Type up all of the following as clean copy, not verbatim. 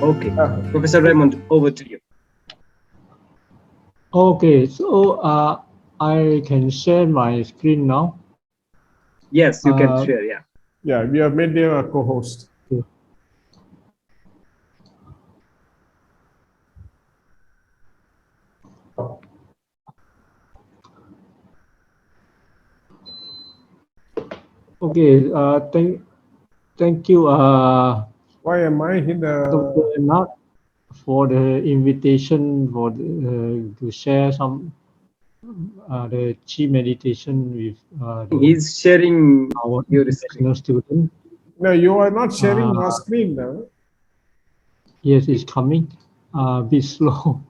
Okay, Professor Raymond, over to you. Okay, so I can share my screen now. Yes, you can share. Yeah. Yeah, we have made them a co-host. Okay, thank you, Why am I in Dr. the? Nat, for the invitation for to share some the Chi meditation with He's sharing our your international screen. student. No, you are not sharing your screen now. Yes, it's coming. A bit slow.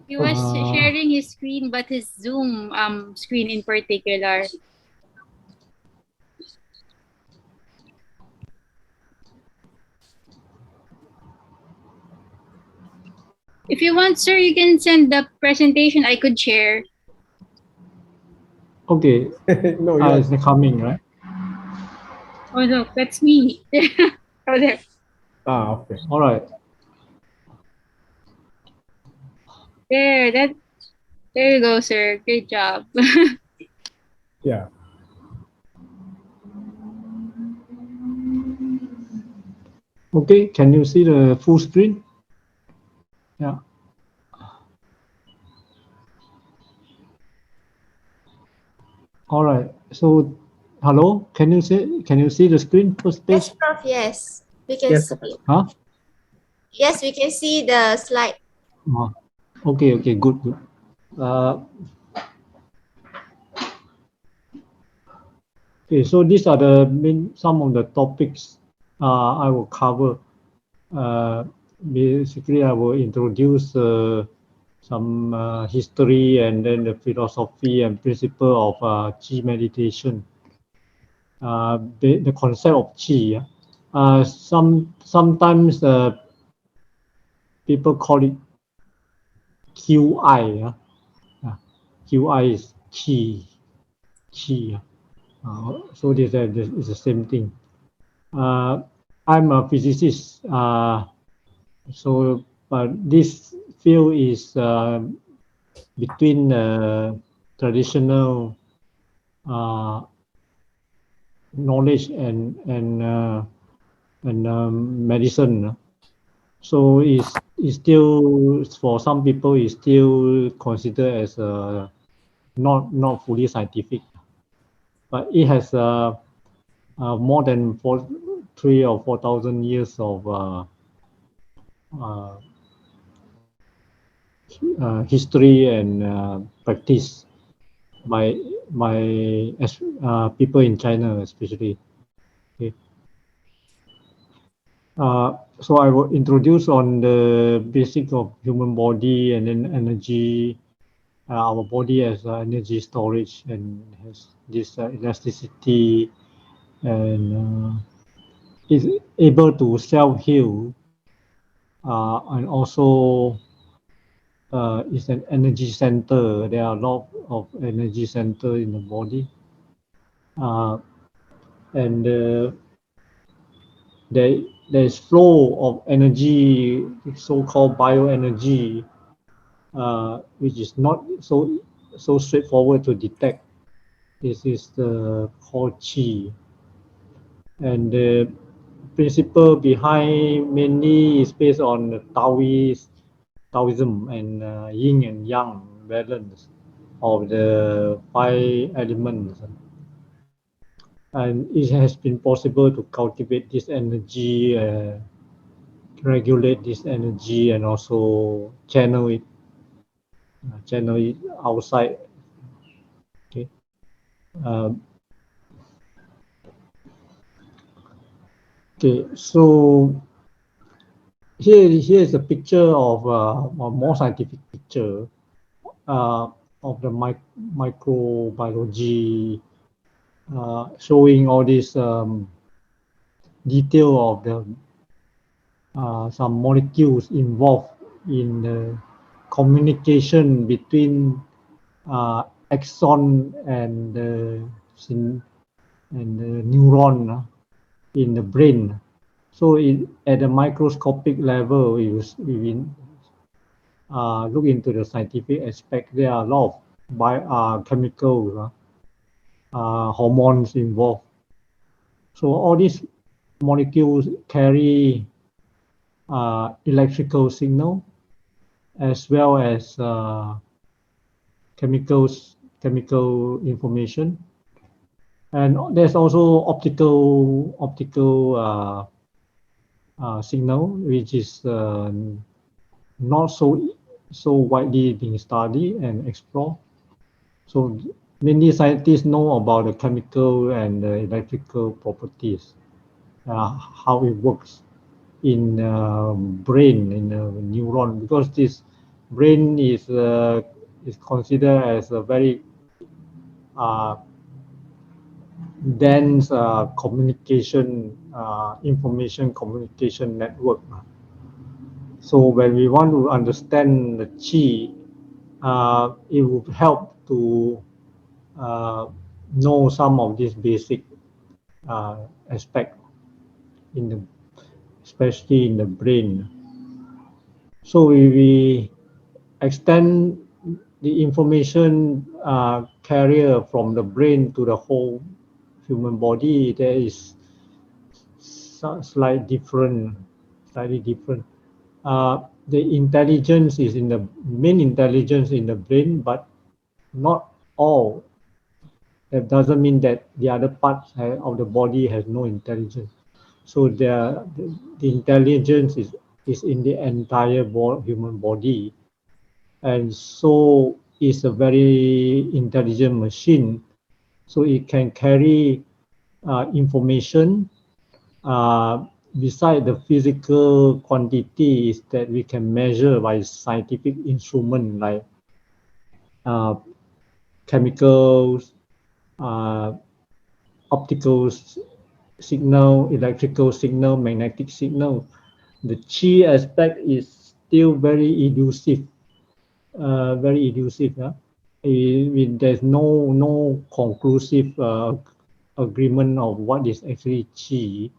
He was sharing his screen, but his Zoom screen in particular. If you want, sir, you can send the presentation. I could share. Okay. No, It's coming, right? Oh no, that's me. Oh there. Okay. All right. There you go, sir. Great job. Yeah. Okay, can you see the full screen? Yeah. All right. So, hello. Can you see the screen first page? Yes, Prof. Yes, we can Yes, see. Professor. Huh? Yes, we can see the slide. Okay. Good. Okay. So these are some of the topics I will cover. Basically, I will introduce some history and then the philosophy and principle of Qi meditation. The concept of Qi. Sometimes people call it QI. QI is Qi. So this is the same thing. I'm a physicist. But this field is between traditional knowledge and medicine. So it's still, for some people, is still considered as not fully scientific, but it has more than 3,000 or 4,000 years of history and practice by people in China, especially. Okay. So I will introduce on the basic of human body and then energy. Our body has energy storage and has this elasticity and is able to self-heal, and also is an energy center. There are a lot of energy center in the body, and there is flow of energy, so-called bioenergy, which is not so straightforward to detect. This is the called Qi, and the principle behind mainly is based on Taoism and yin and yang balance of the 5 elements. And it has been possible to cultivate this energy, regulate this energy, and also channel it outside. Okay. Okay. So here is a picture of a more scientific picture of the microbiology, showing all this detail of the some molecules involved in the communication between axon and the neuron in the brain. So at the microscopic level, we look into the scientific aspect. There are a lot of chemicals, hormones involved. So all these molecules carry electrical signal as well as chemical information, and there's also optical signal, which is not so widely being studied and explored. So many scientists know about the chemical and the electrical properties, how it works in brain, in a neuron, because this brain is considered as a very dense information communication network. So when we want to understand the Qi, it would help to know some of these basic aspects especially in the brain. So we extend the information carrier from the brain to the whole human body. There is slightly different. The intelligence is in the main intelligence in the brain, but not all. That doesn't mean that the other parts of the body has no intelligence. So the intelligence is in the entire human body, and so it's a very intelligent machine. So it can carry information beside the physical quantities that we can measure by scientific instrument like chemicals, optical signal, electrical signal, magnetic signal. The Qi aspect is still very elusive. There's no conclusive agreement of what is actually Qi.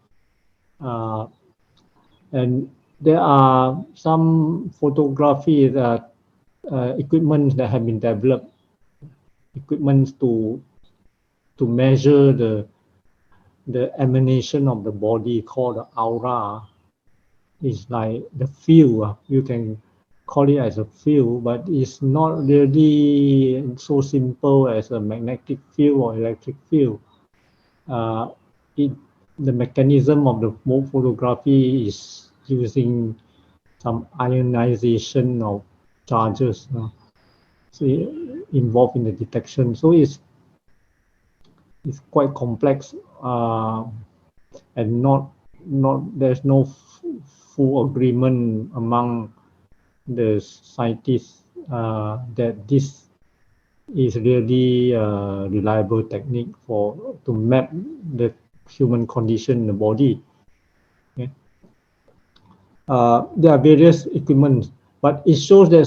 And there are some photography equipment that have been developed, equipments to measure the emanation of the body, called the aura. It's like the field. You can call it as a field, but it's not really so simple as a magnetic field or electric field. The mechanism of the photography is using some ionization of charges so involved in the detection. So it's quite complex, and there's no full agreement among the scientists that this is really a reliable technique to map the human condition in the body. Okay. There are various equipment, but it shows that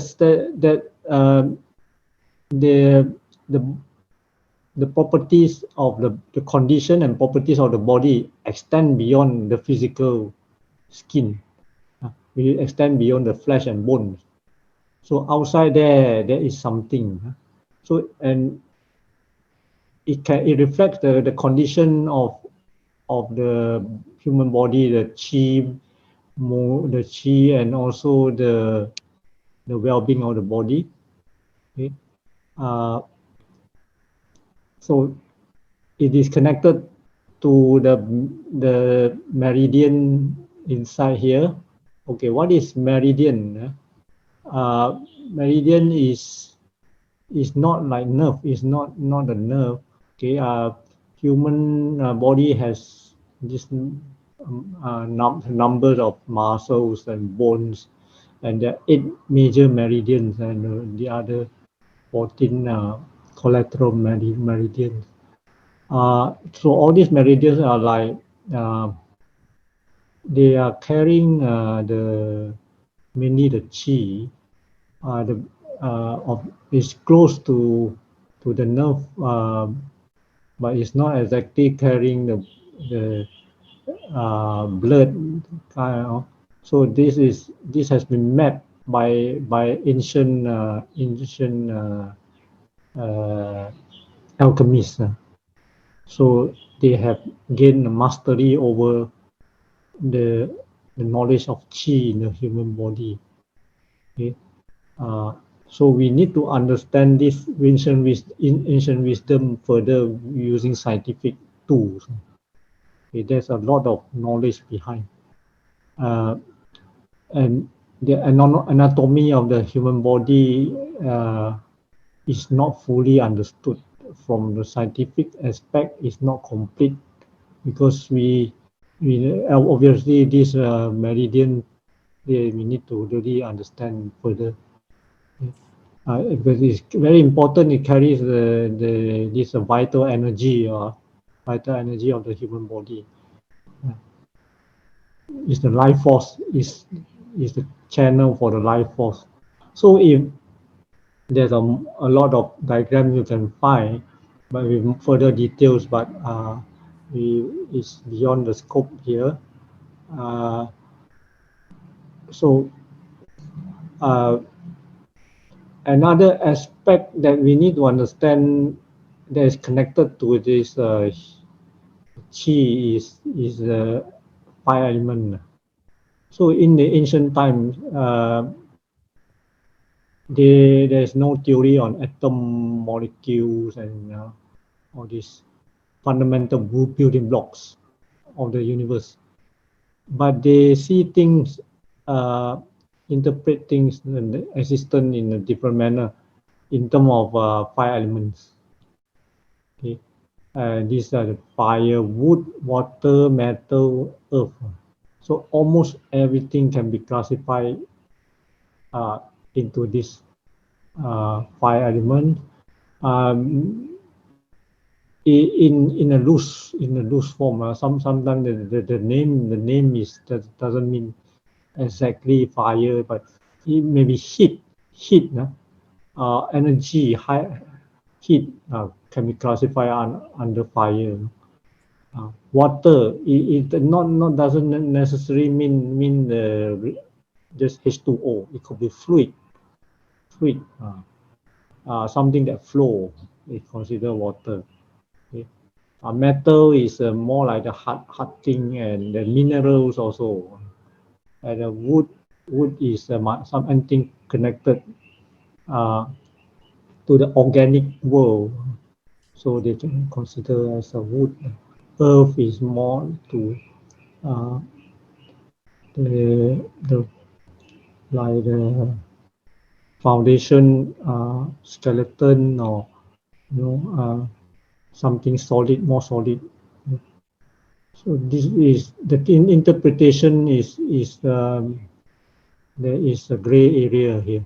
the properties of the condition and properties of the body extend beyond the physical skin. We extend beyond the flesh and bones. So outside there is something. So and it reflects the condition of the human body, the qi, and also the well-being of the body. Okay. So it is connected to the meridian inside here. Okay, what is meridian? Meridian is not like nerve. It's not a nerve. Okay, human body has this numbers of muscles and bones, and there are 8 major meridians, and the other 14 collateral meridians. So all these meridians are like they are carrying mainly the qi. Is close to the nerve, but it's not exactly carrying blood kind of. So this has been mapped by ancient alchemists. So they have gained mastery over the knowledge of qi in the human body. Okay. So we need to understand this ancient wisdom further using scientific tools. Okay, there's a lot of knowledge behind, and the anatomy of the human body is not fully understood from the scientific aspect. Is not complete because we obviously this meridian we need to really understand further. But it's very important. It carries this vital energy of the human body. Is the life force, is the channel for the life force. So if there's a lot of diagrams you can find, but with further details, but it's beyond the scope here. So another aspect that we need to understand that is connected to this qi is the fire element. So in the ancient times, there's no theory on atom, molecules, and all these fundamental building blocks of the universe. But they see things, interpret things and existence in a different manner in terms of fire elements. Okay, these are the fire, wood, water, metal, earth. So almost everything can be classified into this fire element. In a loose form. Sometimes the name doesn't mean exactly fire, but it may be heat, energy, heat can be classified under fire. Water, it doesn't necessarily mean just H2O. It could be fluid, something that flow is considered water. Okay. Metal is more like the hard thing, and the minerals also. And the wood is something connected to the organic world, so they can consider as a wood. Earth is more to the foundation, skeleton, or something solid, more solid. So this is the interpretation is there is a gray area here.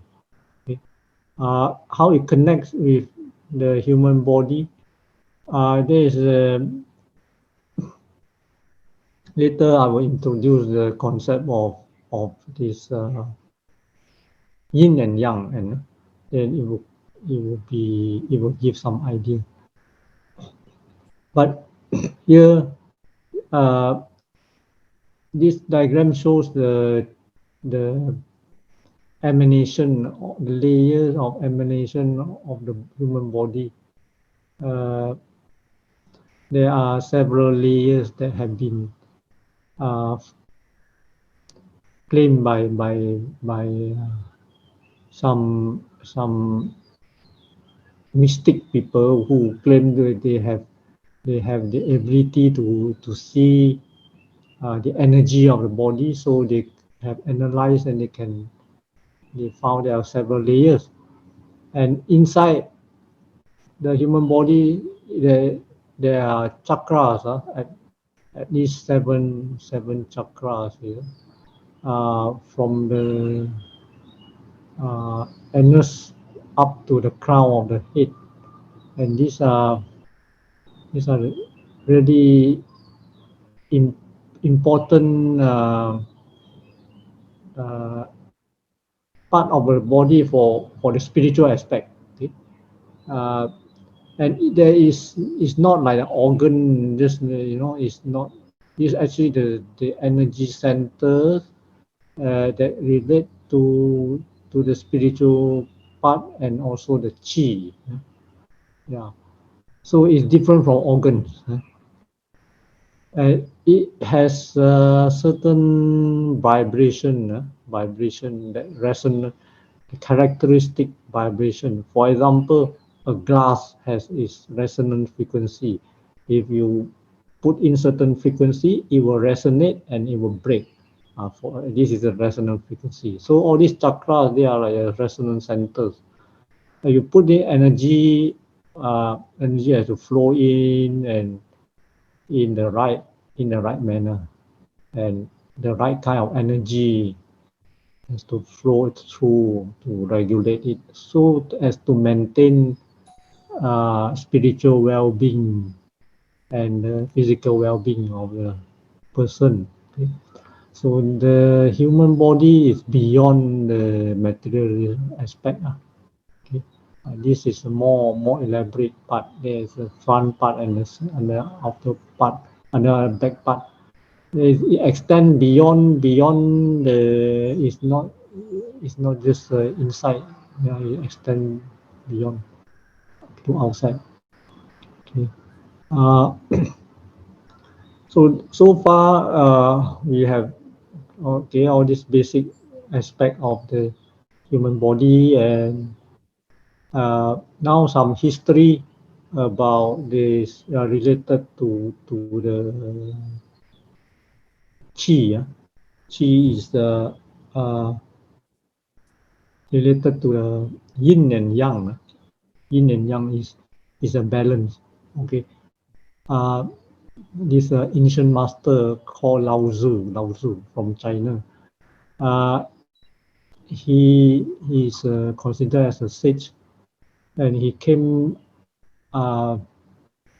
Okay. How it connects with the human body? There is later I will introduce the concept of this yin and yang, and then it will give some idea. But here, this diagram shows the emanation, the layers of emanation of the human body. There are several layers that have been claimed by some mystic people who claim that they have the ability to see the energy of the body. So they have analyzed, and they found there are several layers, and inside the human body there are chakras, at least seven chakras here, from the anus up to the crown of the head, and these are really important part of the body for the spiritual aspect. Okay? And there is not like an organ, just it's not is actually the energy centers that relate to the spiritual part and also the chi. Yeah. So it's different from organs. It has certain vibration that resonate, characteristic vibration. For example, a glass has its resonant frequency. If you put in certain frequency, it will resonate and it will break. This is a resonant frequency. So all these chakras, they are like resonant centers. You put the energy, energy has to flow in and in the right manner, and the right kind of energy has to flow through to regulate it so as to maintain spiritual well-being and physical well-being of the person. Okay? So the human body is beyond the material aspect. Okay? This is a more elaborate part. There is a front part and the outer part, and the back part. It extend beyond the. It's not just inside. Yeah, it extend beyond to outside. Okay. So far we have all this basic aspect of the human body, and now some history about this related to the chi. Chi is the related to the yin and yang. Yin and yang is a balance. Okay. This ancient master called Lao Tzu from China. He is considered as a sage, and he came out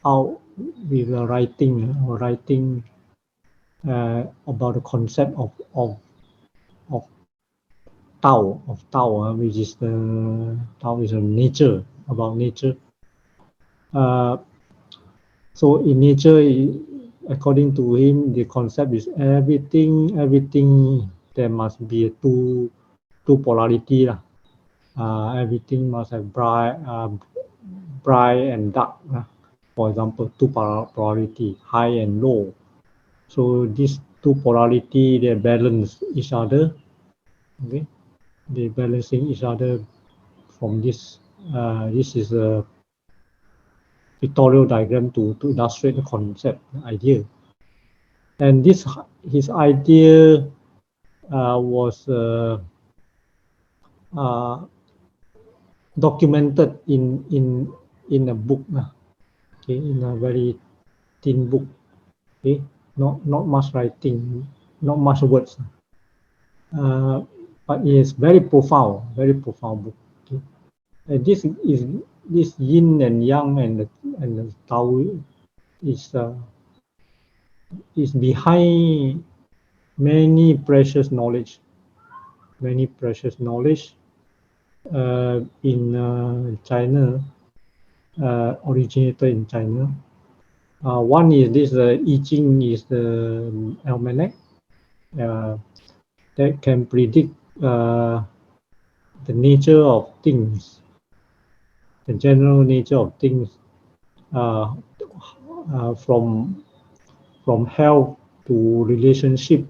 with a writing about the concept of Tao, which is the Tao is a nature, about nature. So in nature, according to him, the concept is everything there must be a two polarity lah. Everything must have bright and dark. For example, two polarity, high and low. So these two polarity, they balance each other. Okay, they balancing each other from this. This is a pictorial diagram to illustrate the concept, the idea. And his idea was documented in a book, okay, in a very thin book, okay, not much writing, not much words, but it is very profound book. Okay? And this yin and yang and the Tao is behind many precious knowledge in China, originated in China. One is this I Ching is the almanac that can predict the nature of things, the general nature of things, from health to relationship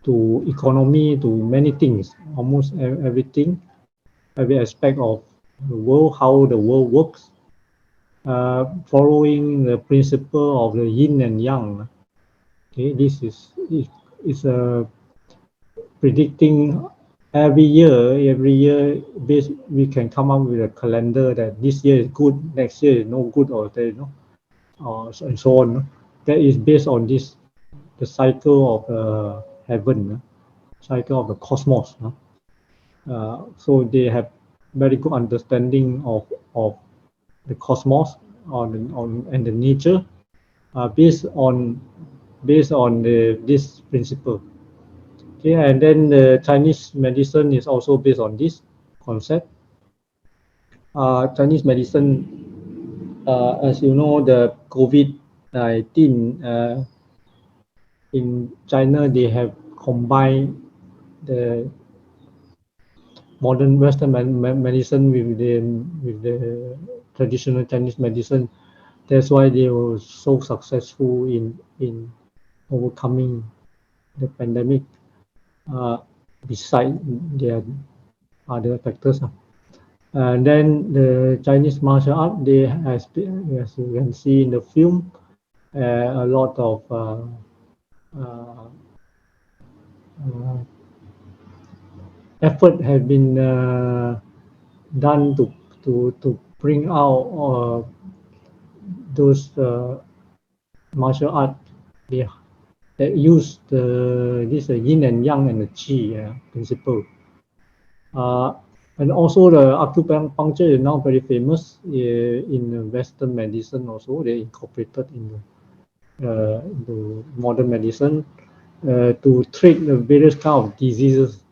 to economy to many things, almost everything, every aspect of the world, how the world works, following the principle of the yin and yang. Okay, this is predicting every year we can come up with a calendar that this year is good, next year is no good, or and so on. That is based on this, the cycle of heaven, cycle of the cosmos. So they have very good understanding of the cosmos and the nature, based on this principle. Okay, and then the Chinese medicine is also based on this concept. Chinese medicine, as you know, the COVID-19 in China they have combined the modern Western medicine with the traditional Chinese medicine. That's why they were so successful in overcoming the pandemic. Beside their other factors. And then the Chinese martial art, they has been, as you can see in the film, a lot of effort has been done to bring out those martial art that use this yin and yang and the qi principle. And also the acupuncture is now very famous in Western medicine also. They incorporated into modern medicine to treat the various kind of diseases.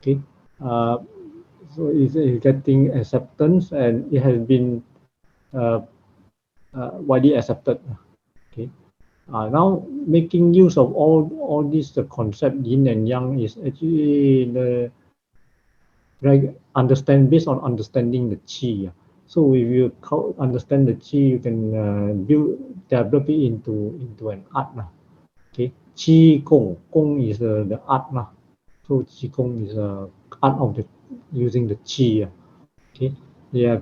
Okay, so it's getting acceptance and it has been widely accepted. Okay, now making use of all these concept yin and yang is actually the understand based on understanding the qi. So if you understand the qi, you can develop it into an art. Okay, qi gong is the art. So qi gong is art of using the qi. Okay, yeah.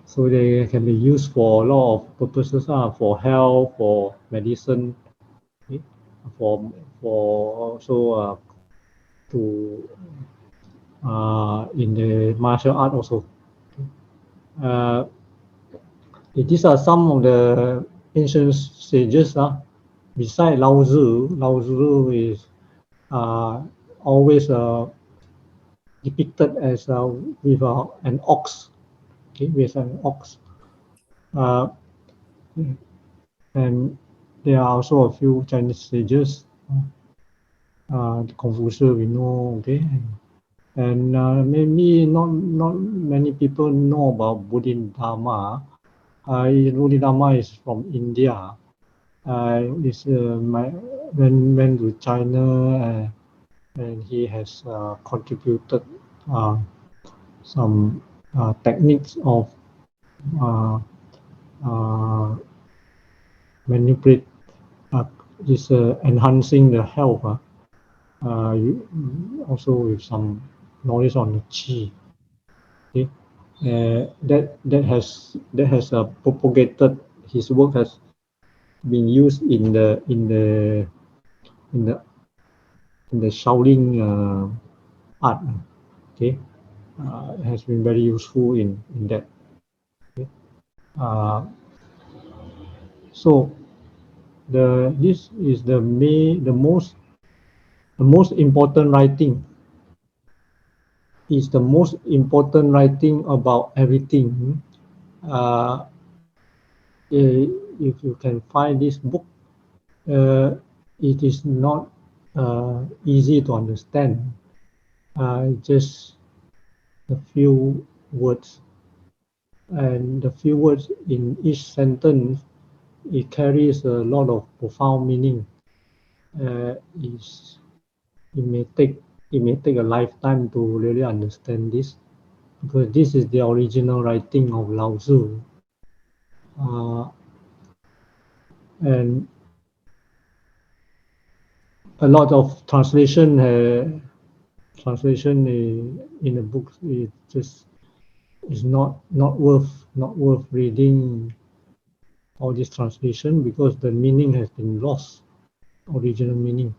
So they can be used for a lot of purposes. For health, for medicine, okay? for also to in the martial art also. These are some of the ancient sages. Besides Lao Tzu is always depicted as with an ox, okay, with an ox. And there are also a few Chinese sages. Confucius, we know, okay. And maybe not many people know about Bodhidharma. Bodhidharma is from India. Went to China and he has contributed some techniques of manipulate this enhancing the health. Also with some knowledge on the qi. Okay, that has propagated. His work has been used in the Shaolin art. Okay, it has been very useful in that. Okay? So this is the most important writing. Is the most important writing about everything. If you can find this book, it is not easy to understand. Just a few words, and the few words in each sentence, it carries a lot of profound meaning. It may take a lifetime to really understand this, because this is the original writing of Lao Tzu. And a lot of translation in the book is not worth reading all this translation, because the meaning has been lost, original meaning.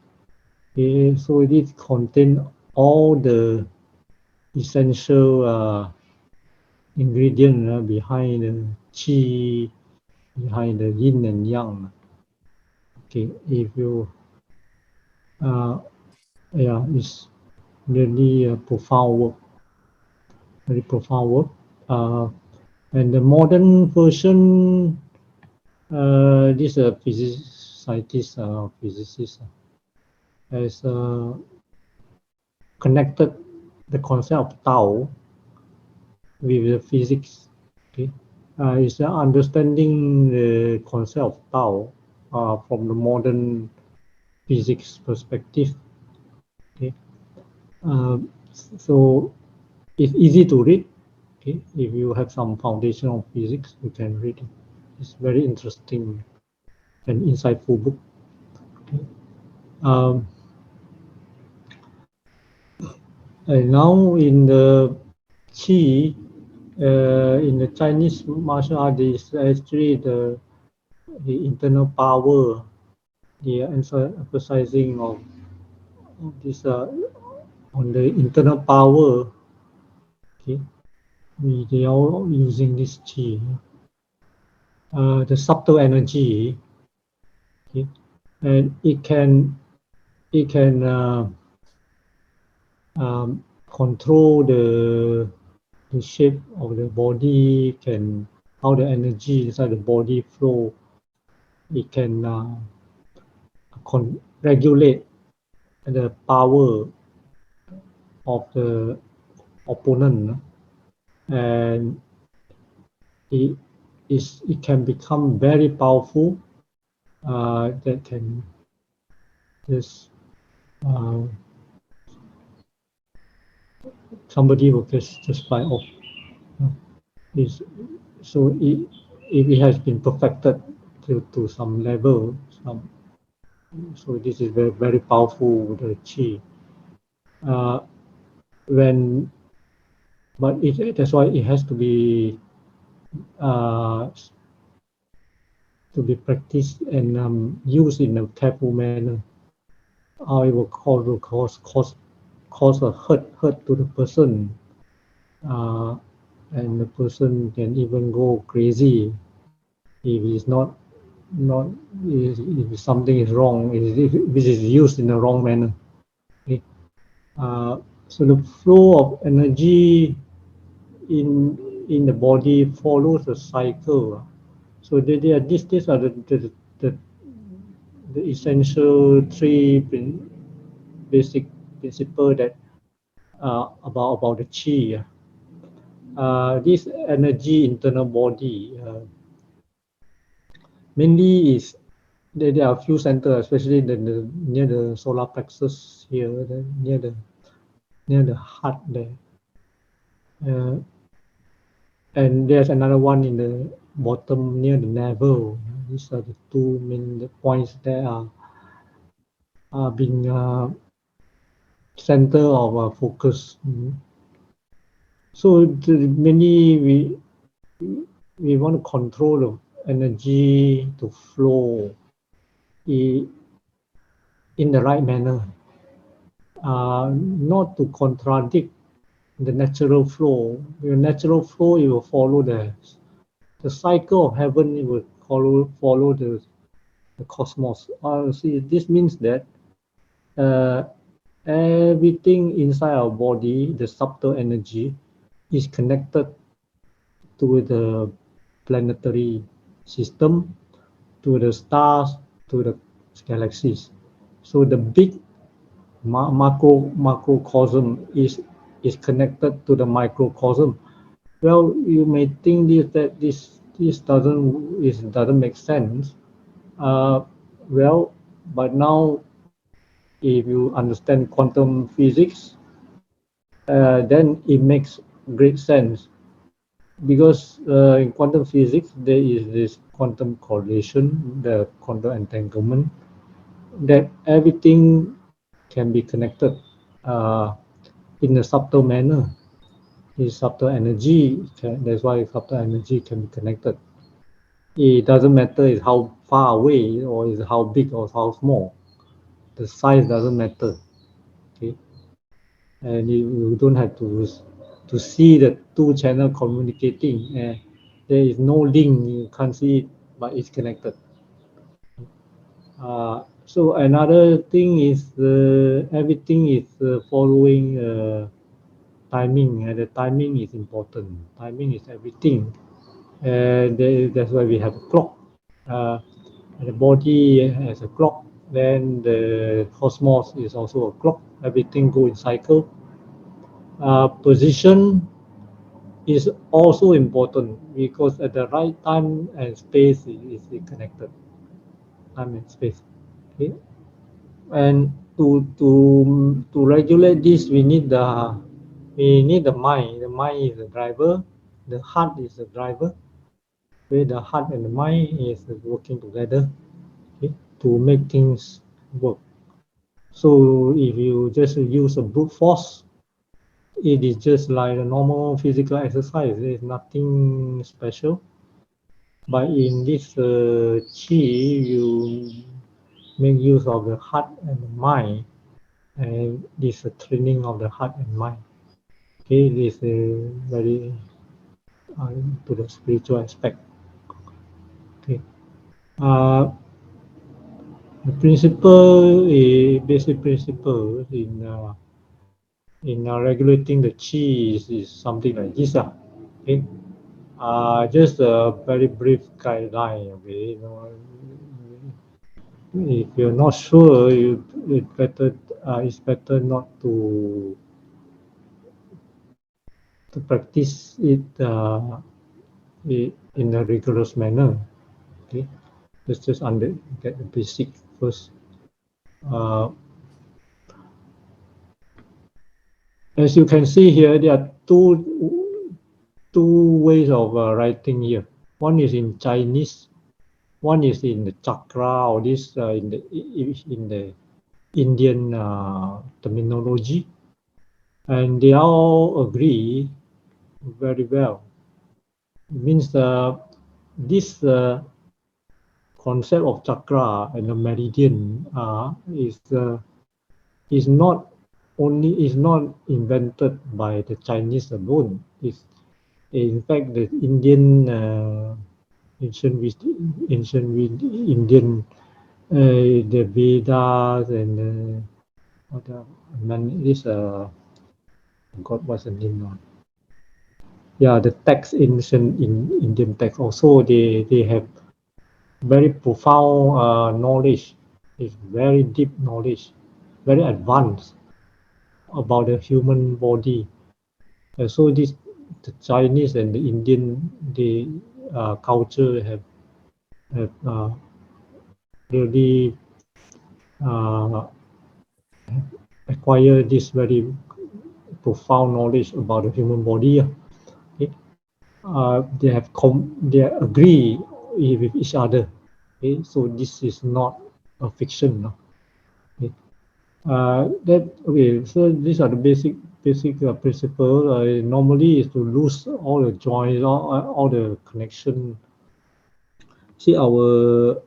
Okay, so it contains all the essential ingredient behind the qi, behind the yin and yang. Okay, if you it's really a profound work, very profound work. And the modern version, this physicist has connected the concept of Tao with the physics. Okay, it's understanding the concept of Tao from the modern physics perspective. Okay, so it's easy to read. Okay, if you have some foundation of physics, you can read it. It's very interesting and insightful book. Okay. And now in the Qi, in the Chinese martial art, is actually the internal power, the emphasizing of this on the internal power. Okay, they are using this Qi, the subtle energy. Okay, and it can control the shape of the body, can how the energy inside the body flow. It can regulate the power of the opponent, and it can become very powerful. That can just somebody will just fly off. Is so if it has been perfected to some level, so this is very, very powerful, the Qi. But that's why it has to be practiced and used in a careful manner. Or it will cause a hurt to the person, and the person can even go crazy if it's not if something is wrong, if it is used in the wrong manner. Okay. So the flow of energy in the body follows a cycle. So these are the essential three basic principle that about the Qi. This energy internal body mainly is there are a few centers, especially near the solar plexus here, near the heart there. And there's another one in the bottom near the navel. These are the two main points that are being center of focus. So mainly we want to control the energy to flow in the right manner, not to contradict the natural flow. The natural flow, it will follow the cycle of heaven. It will follow the cosmos. See, this means that everything inside our body, the subtle energy, is connected to the planetary system, to the stars, to the galaxies. So the big macrocosm is connected to the microcosm. Well, you may think this doesn't make sense. Well, but now if you understand quantum physics, then it makes great sense, because in quantum physics there is this quantum correlation, the quantum entanglement, that everything can be connected in a subtle manner. Is subtle energy, that's why subtle energy can be connected. It doesn't matter is how far away or is how big or how small. The size doesn't matter. Okay, and you don't have to see the two channel communicating. There is no link, you can't see it, but it's connected. So another thing is everything is following timing, and the timing is important. Timing is everything. That's why we have a clock. The body has a clock, then the cosmos is also a clock. Everything go in cycle. Position is also important, because at the right time and space is connected. Time and space. Okay. And to regulate this, we need the mind. The mind is the driver. The heart is the driver. Where the heart and the mind is working together, okay, to make things work. So if you just use a brute force, it is just like a normal physical exercise. There is nothing special. But in this Qi, you make use of the heart and the mind, and this training of the heart and mind. Okay, this is very to the spiritual aspect. Okay, the principle, a basic principle in regulating the Qi is something like this. Okay, just a very brief guideline. Okay, if you're not sure, it's better not to practice it in a rigorous manner. Okay, let's just get the basic first. As you can see here, there are two ways of writing here. One is in Chinese, one is in the chakra, or this in the Indian terminology, and they all agree very well. It means this concept of chakra and the meridian is not invented by the Chinese alone. It's in fact the Indian ancient Indian the Vedas and this God, what's the name now? Yeah, the text ancient in Indian text also they have very profound knowledge. It's very deep knowledge, very advanced about the human body. So the Chinese and the Indian culture have really acquired this very profound knowledge about the human body. Okay? They agree with each other. Okay? So this is not a fiction. No? Okay? So these are the basic principles. Normally is to lose all the joints, all the connection. See, our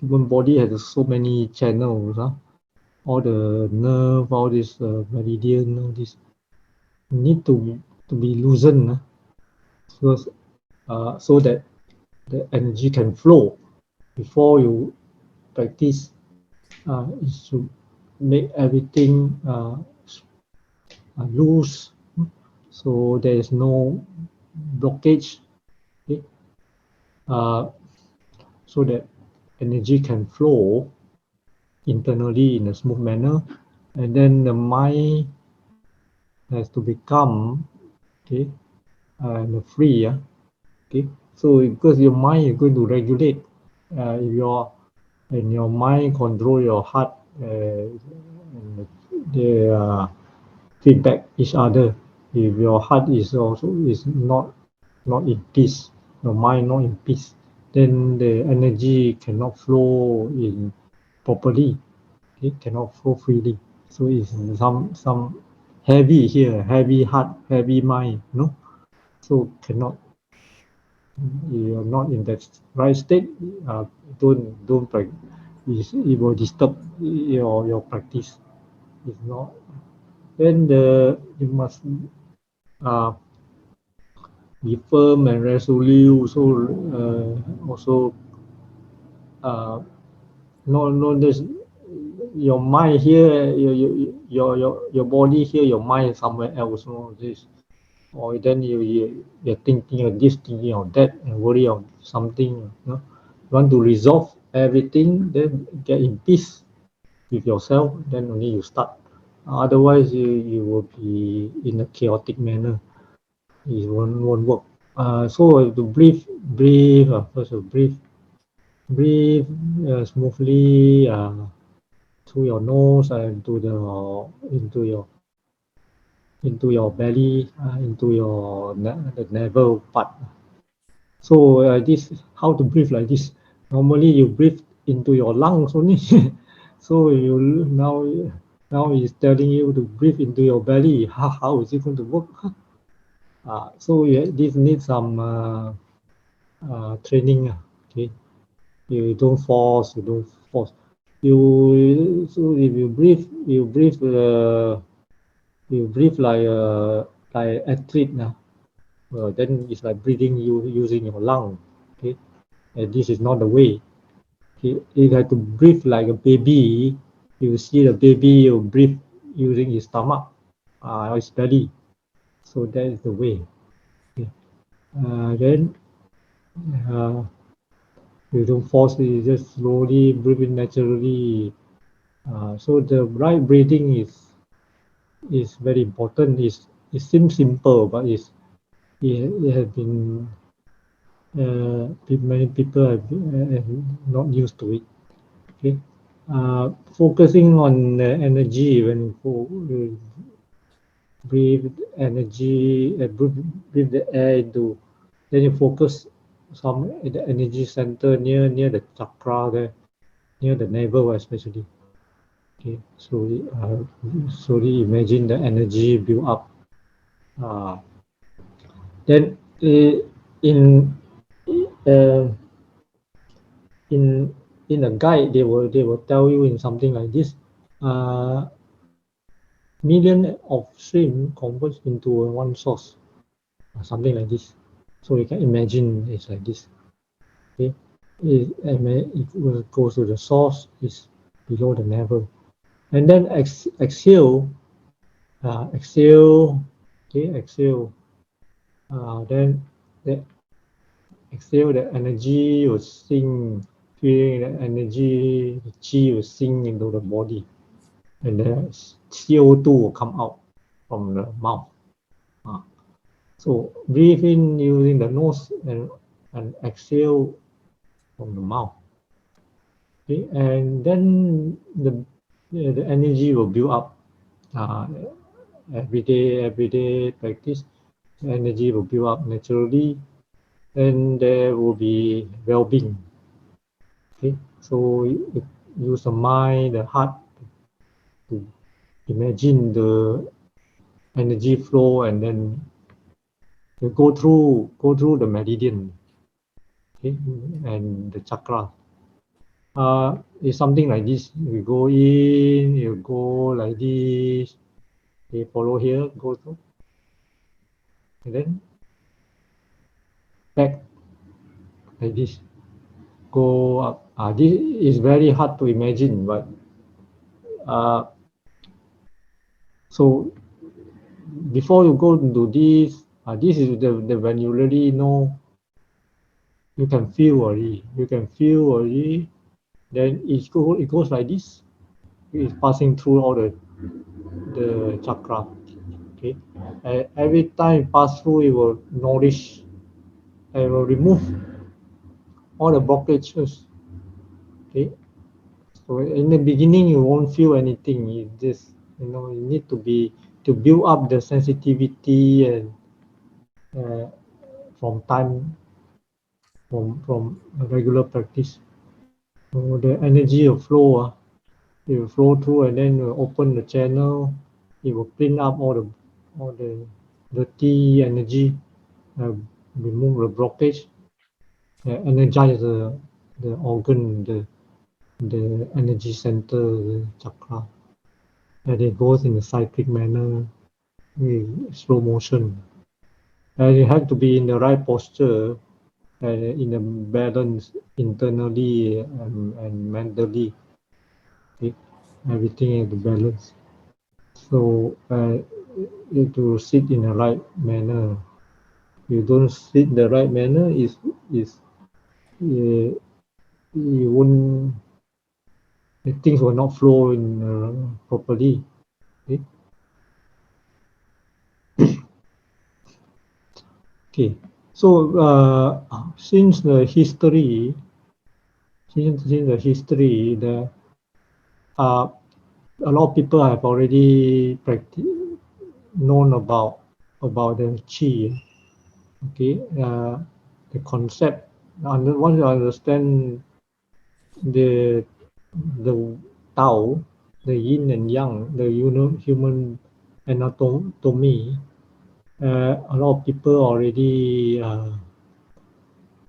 human body has so many channels. All the nerve, all this meridian, all this need to be loosened, so that the energy can flow. Before you practice, you should make everything loose, so there is no blockage, okay? So that energy can flow internally in a smooth manner, and then the mind has to become and free. Okay, so because your mind is going to regulate, if your mind control your heart, and they feedback each other. If your heart is not in peace, your mind not in peace, then the energy cannot flow in properly. It cannot flow freely. So it's some heavy here, heavy heart, heavy mind. No, so cannot. You are not in that right state. Don't practice. It will disturb your practice. If not, then you must be firm and resolute. Also no there's your mind here, your body here, your mind somewhere else. This, or then you're thinking of this, thinking of that, and worry of something. You want to resolve everything, then get in peace with yourself, then only you start. Otherwise, you will be in a chaotic manner. It won't work. So to breathe, first breathe smoothly, through your nose and into your belly, into your the navel part. So this how to breathe like this. Normally you breathe into your lungs only. So you now he's telling you to breathe into your belly. How is it going to work? So this needs some training. Okay, you don't force. You don't force. So if you breathe like athlete now. Then it's like breathing using your lung. Okay, and this is not the way. Okay, you have to breathe like a baby. You see the baby, you breathe using his stomach, his belly. So that is the way. Okay. Then you don't force it, you just slowly breathe in naturally. So the right breathing is very important. It seems simple, but it has been many people have not used to it. Okay, focusing on energy when you breathe energy, breathe the air into, then you focus some at the energy center near the chakra there, near the navel especially. Okay, slowly imagine the energy build up. Then in uh, in in a guide they will tell you in something like this. Million of stream converge into one source, something like this. So you can imagine it's like this. Okay, it will go to the source is below the navel, and then exhale. Exhale. Okay, exhale. Then the exhale, the energy will sink, feeling the energy, the chi will sink into the body, and the CO2 will come out from the mouth. So breathe in using the nose and exhale from the mouth. Okay, and then the energy will build up. Every day practice, the energy will build up naturally, and there will be well-being. Okay, so use the mind, the heart to imagine the energy flow, and then you go through the meridian, okay, and the chakra. It's something like this. You go in, you go like this. Okay, follow here, go through, and then back like this. Go up. This is very hard to imagine, but so before you go into this, this is the when you really know, you can feel already. You can feel already. Then it goes like this. It's passing through all the chakra. Okay. Every time it pass through, it will nourish. It will remove all the blockages. Okay. So in the beginning, you won't feel anything. You just you need to build up the sensitivity and uh, from time from regular practice. So the energy will flow. It will flow through, and then will open the channel. It will clean up all the dirty energy, remove the blockage, energize the organ, the energy center, the chakra. And it goes in a cyclic manner, in slow motion. And you have to be in the right posture and in a balance internally and mentally. Okay? Everything in the balance. So to sit in the right manner. You don't sit in the right manner, you won't, the things will not flow in properly. Okay. Okay. So since the history, the a lot of people have already known about the chi. Okay, the concept. Once you understand the Tao, the yin and yang, the human anatomy, a lot of people already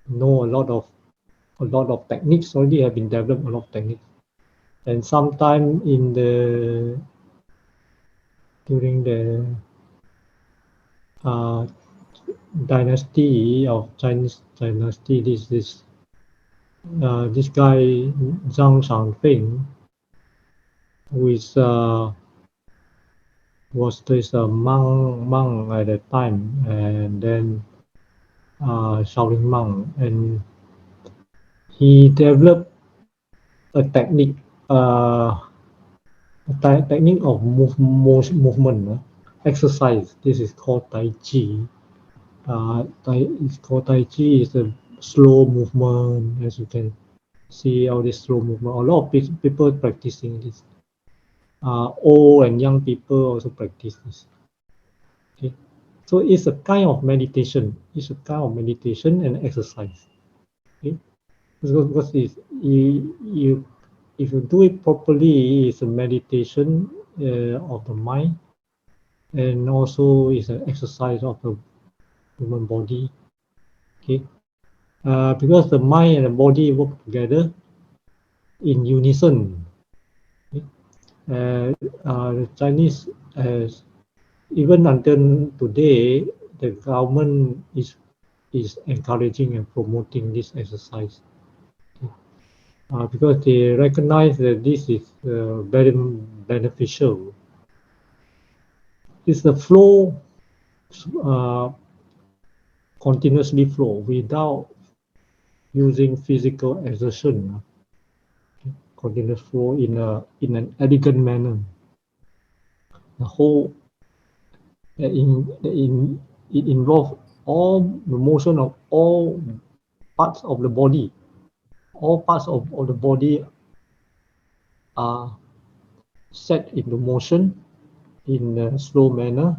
know a lot of techniques already have been developed, a lot of techniques. And sometime during the dynasty of Chinese dynasty, this guy Zhang Shangfeng, who was this monk at that time, and then Shaolin monk, and he developed a technique, technique of movement, exercise. This is called Tai Chi. It's called Tai Chi. Is a slow movement, as you can see all this slow movement. A lot of people practicing this. Old and young people also practice this. Okay, so it's a kind of meditation. It's a kind of meditation and exercise. Okay, because if you do it properly, it's a meditation of the mind, and also it's an exercise of the human body. Okay, because the mind and the body work together in unison. Okay? The Chinese has, even until today, the government is encouraging and promoting this exercise. Okay? Because they recognize that this is very beneficial. It's the flow, continuously flow without using physical exertion. Okay? Continuous flow in an elegant manner. The whole it involves all the motion of all parts of the body. All parts of the body are set into motion in a slow manner,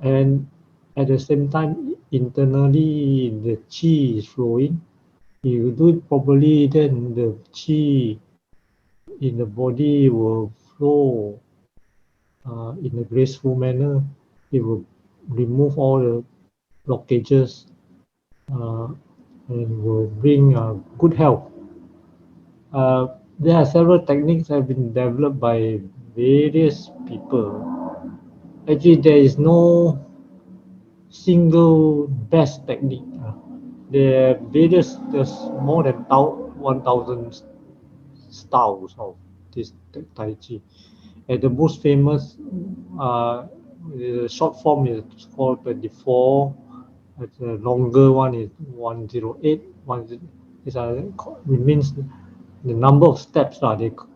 and at the same time, internally the chi is flowing. If you do it properly, then the chi in the body will flow in a graceful manner. It will remove all the blockages and will bring good health. There are several techniques that have been developed by various people. Actually, there is no single best technique. There are various, there's more than 1,000 styles of this Tai Chi. And the most famous, the short form is called 24. The longer one is 108. It means the number of steps.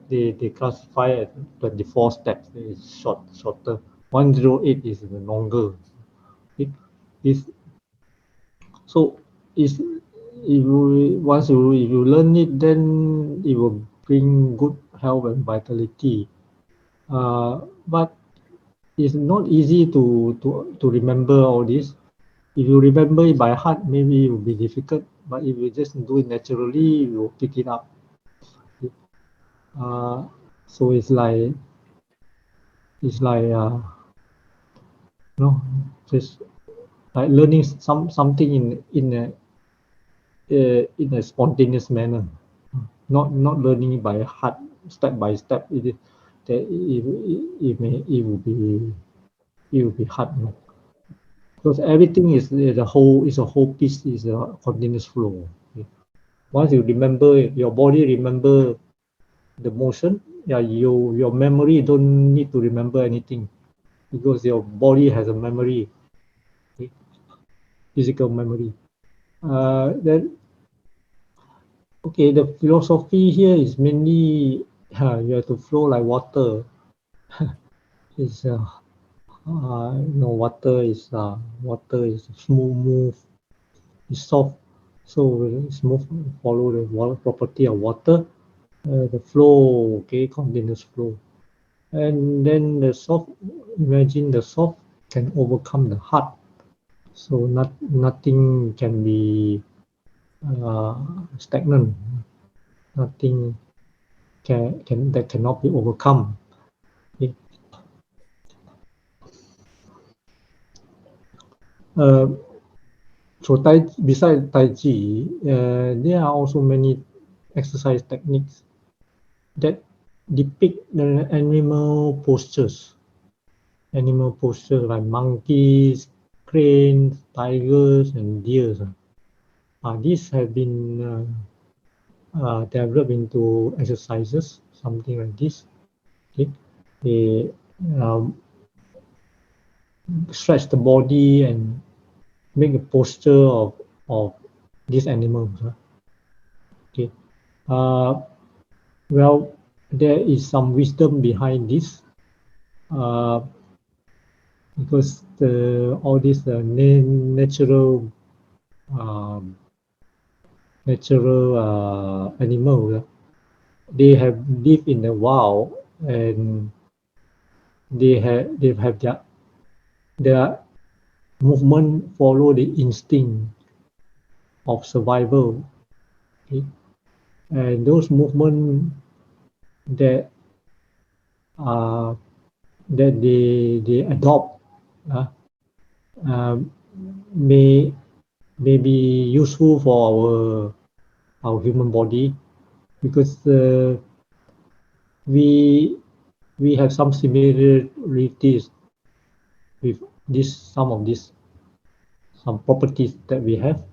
They classify as 24 steps. It's shorter. 108 is the longer. It is so is if you learn it, then it will bring good health and vitality. But it's not easy to remember all this. If you remember it by heart, maybe it will be difficult. But if you just do it naturally, you will pick it up. So it's like just like learning something in a spontaneous manner, not learning by heart, step by step. It will be hard. Because everything is a whole piece, is a continuous flow. Okay? Once you remember, your body remember the motion. Yeah, your memory don't need to remember anything, because your body has a memory, okay? Physical memory. Then okay, the philosophy here is mainly you have to flow like water. It's water is smooth, it's soft, so it's smooth. Follow the property of water. the flow, okay, continuous flow. And then the soft, imagine the soft can overcome the hard. So nothing can be stagnant. Nothing that cannot be overcome. Okay. So besides Tai Chi, there are also many exercise techniques that depict the animal postures like monkeys, cranes, tigers, and deers. These have been developed into exercises, something like this. Okay, they stretch the body and make a posture of these animals. Okay, well, there is some wisdom behind this. Because all these natural animals, they have lived in the wild and they have their movement follow the instinct of survival. Okay? And those movements that that they adopt may be useful for our human body, because we have some similarities with some properties that we have.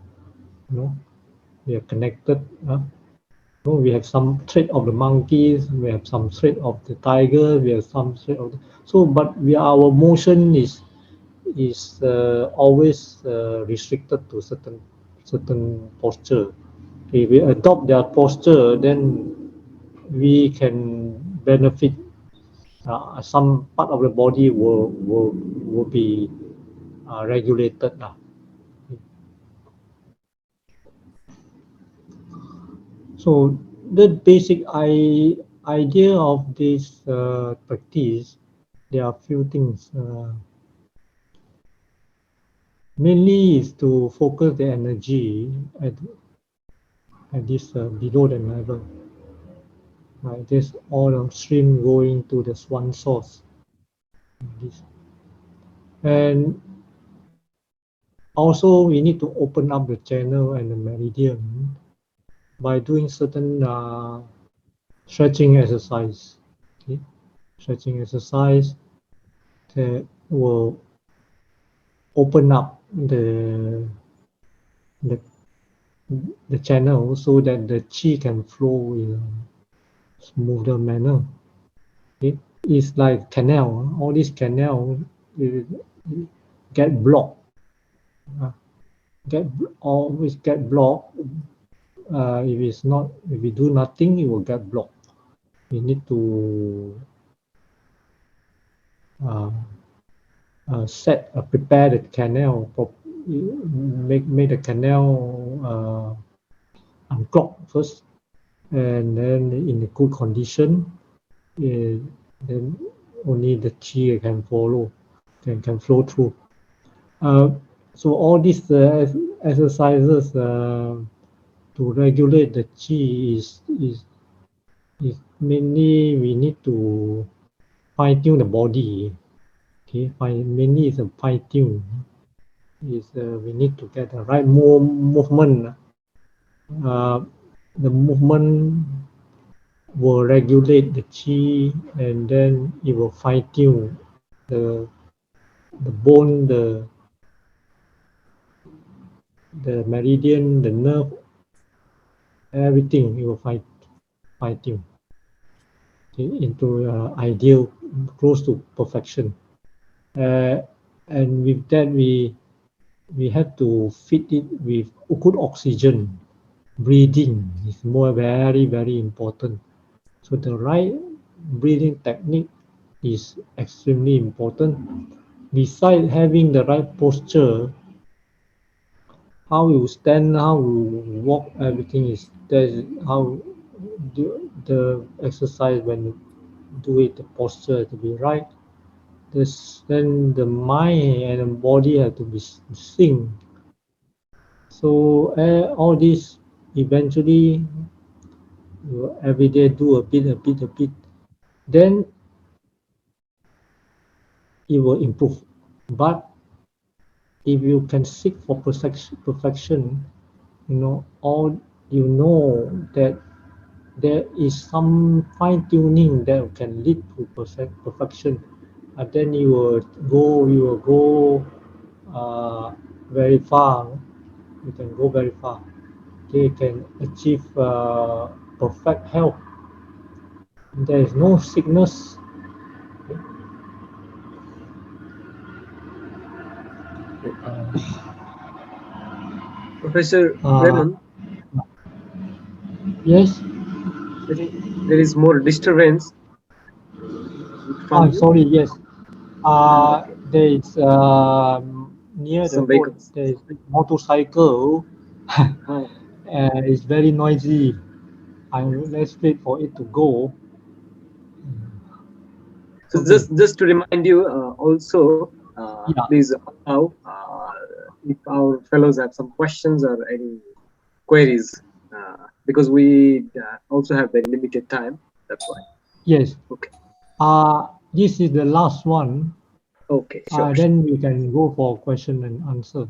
We are connected. We have some trait of the monkeys, we have some trait of the tiger, we have some trait of but our motion is always restricted to certain posture. If we adopt their posture, then we can benefit. Some part of the body will be regulated. So the basic idea of this practice, there are few things. Mainly is to focus the energy at this below the level, like this, all the stream going to this one source. And also we need to open up the channel and the meridian by doing certain stretching exercise. Okay? Stretching exercise that will open up the channel so that the chi can flow in a smoother manner. Okay? It's like canal. All these canal get blocked. Always get blocked. If we do nothing, it will get blocked. We need to prepare the canal, make the canal unclogged first, and then in a good condition, then only the chi can follow, can flow through. So all these exercises to regulate the chi is mainly we need to fine tune the body. Okay, mainly is a fine tune. We need to get the right movement. The movement will regulate the chi, and then it will fine tune the bone, the meridian, the nerve, everything. It will fine tune into ideal, close to perfection. And with that, we have to fit it with good oxygen. Breathing is very, very important. So the right breathing technique is extremely important. Besides having the right posture, how you stand, how you walk, everything is there. How the exercise, when you do it, the posture to be right. Then the mind and the body have to be synced. So all this eventually, you every day do a bit, then it will improve. But if you can seek for perfection, all you know that there is some fine tuning that can lead to perfection, and then you will go very far. You can go very far. They can achieve perfect health. There is no sickness. Professor Uh, Raymond, yes. I think there is more disturbance from you. Sorry. Yes. Okay. There is near the Some road. vehicles. There is motorcycle. Oh. It's very noisy. Let's wait for it to go. So Okay. just to remind you, also, Yeah. please allow if our fellows have some questions or any queries, because we also have very limited time. That's why. Yes. Okay. This is the last one. Okay. Sure. Then we can go for question and answer.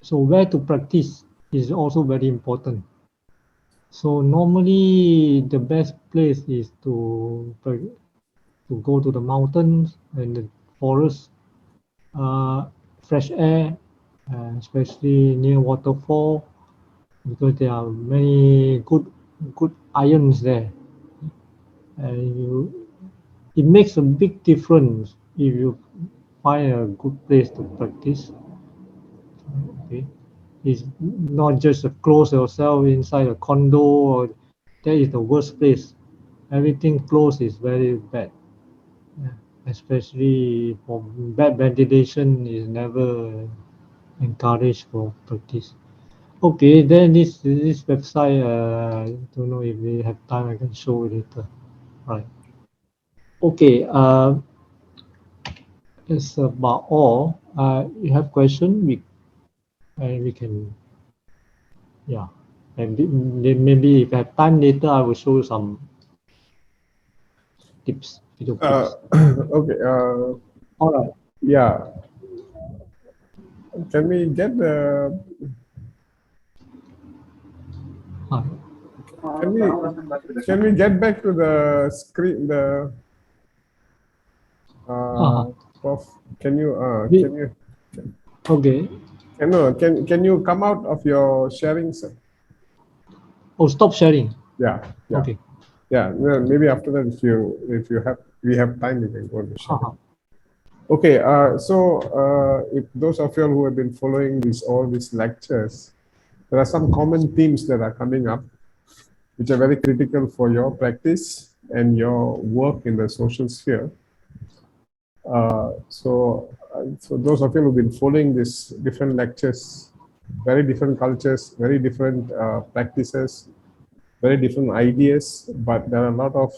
So where to practice is also very important. So normally the best place is to go to the mountains and the forest, fresh air, especially near waterfall, because there are many good ions there. And it makes a big difference if you find a good place to practice. Okay, it's not just close yourself inside a condo, or that is the worst place. Everything close is very bad. Yeah. Especially for bad ventilation is never encouraged for practice. Okay, then this website, I don't know if we have time, I can show it later. Right. Okay, that's about all. You have question, we can, yeah. And maybe if I have time later, I will show you some tips, video tips. Okay. All right. Yeah. Can we get the? Hi. Can we get back to the screen? The Prof. Can you? Okay. Can you come out of your sharing, sir? Oh, stop sharing. Yeah. Okay. Yeah. Well, maybe after that, if you have we have time, we can go to sharing. Okay. So if those of you who have been following all these lectures, there are some common themes that are coming up, which are very critical for your practice and your work in the social sphere. So those of you who've been following these different lectures, very different cultures, very different practices, very different ideas, but there are a lot of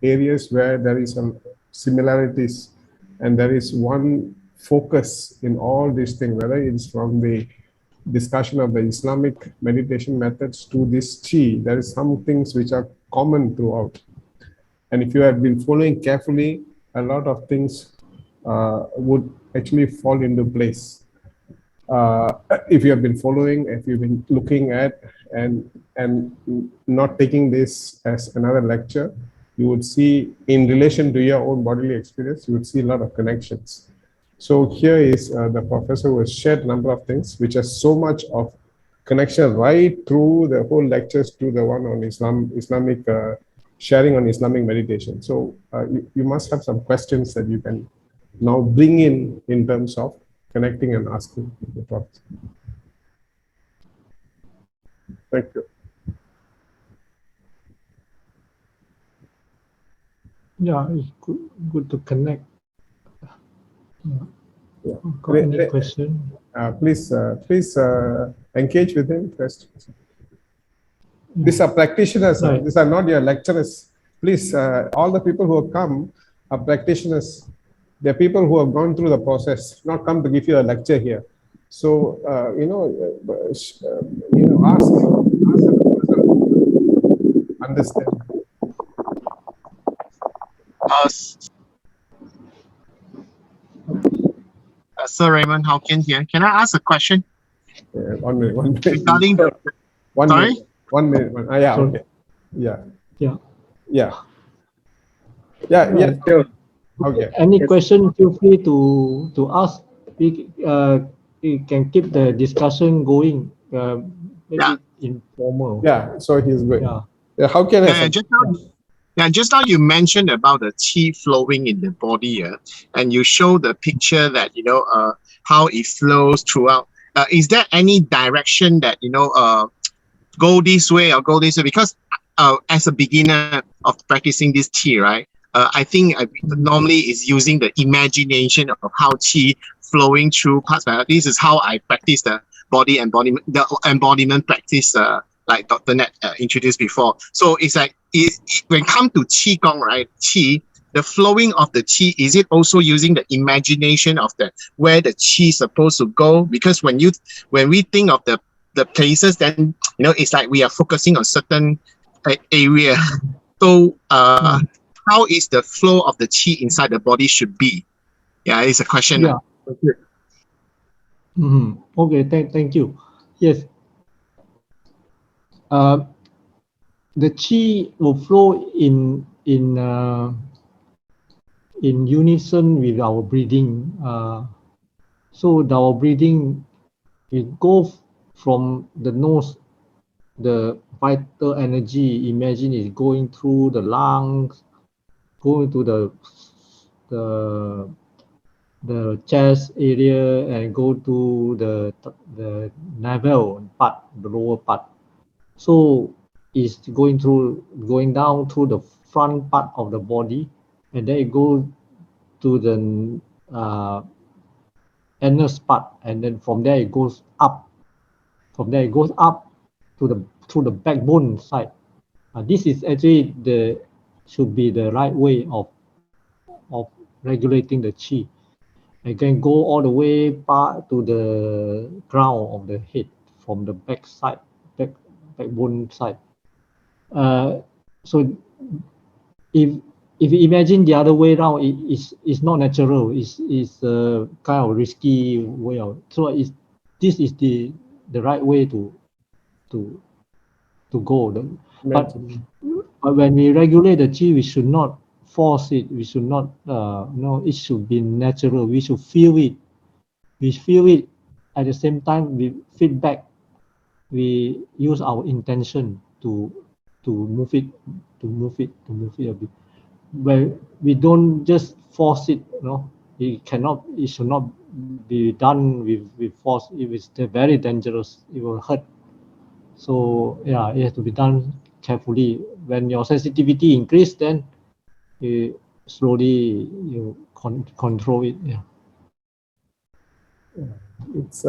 areas where there is some similarities, and there is one focus in all these things, whether it's from the discussion of the Islamic meditation methods to this Chi, there is some things which are common throughout. And if you have been following carefully, a lot of things would actually fall into place. If you have been following, if you've been looking at and not taking this as another lecture, you would see in relation to your own bodily experience, you would see a lot of connections. So here is the professor who has shared a number of things which has so much of connection right through the whole lectures to the one on Islamic sharing on Islamic meditation. So you must have some questions that you can now bring in terms of connecting and asking the Prof. Thank you. Yeah, it's good to connect. Yeah. Got any question? Please engage with him first. These are practitioners. Right. These are not your lecturers. Please, all the people who have come are practitioners. They're people who have gone through the process, not come to give you a lecture here. So, ask a person, understand. Sir Raymond Hawkins here. Can I ask a question 1 minute, 1 minute. regarding the? 1 Sorry? minute, 1 minute. Yeah, So- okay. Yeah, Yeah. yeah. Yeah, yeah. Sure. Okay. Any Yes. question, feel free to ask. We can keep the discussion going, maybe informal. Yeah, so he's good. Yeah. Yeah, how can I Yeah, just now you mentioned about the chi flowing in the body, and you show the picture that how it flows throughout. Is there any direction that go this way or go this way? Because as a beginner of practicing this chi, right? I think normally is using the imagination of how chi flowing through parts. This is how I practice the embodiment practice, like Dr. Net introduced before. So it's like when it comes to qi gong, right? Qi, the flowing of the qi, is it also using the imagination of the where the qi is supposed to go? Because when we think of the places, then it's like we are focusing on certain area. So how is the flow of the qi inside the body should be? Yeah, it's a question. Yeah. Okay, thank you. Yes. The qi will flow in unison with our breathing. So our breathing, it goes from the nose, the vital energy. Imagine it going through the lungs, going to the chest area, and go to the navel part, the lower part. So it's going down through the front part of the body, and then it goes to the anus part, and then from there it goes up. From there it goes up through the backbone side. This is actually should be the right way of regulating the qi. It can go all the way back to the ground of the head from the backbone side. So if you imagine the other way around, it's not natural. It's a kind of risky way of. So this is the right way to go. But when we regulate the qi, we should not force it. We should not. It should be natural. We should feel it. We feel it. At the same time, we feedback. We use our intention to move it a bit. Where we don't just force it. It should not be done with force. If it's very dangerous, it will hurt. So yeah, it has to be done carefully. When your sensitivity increase, then you slowly control it. Yeah. It's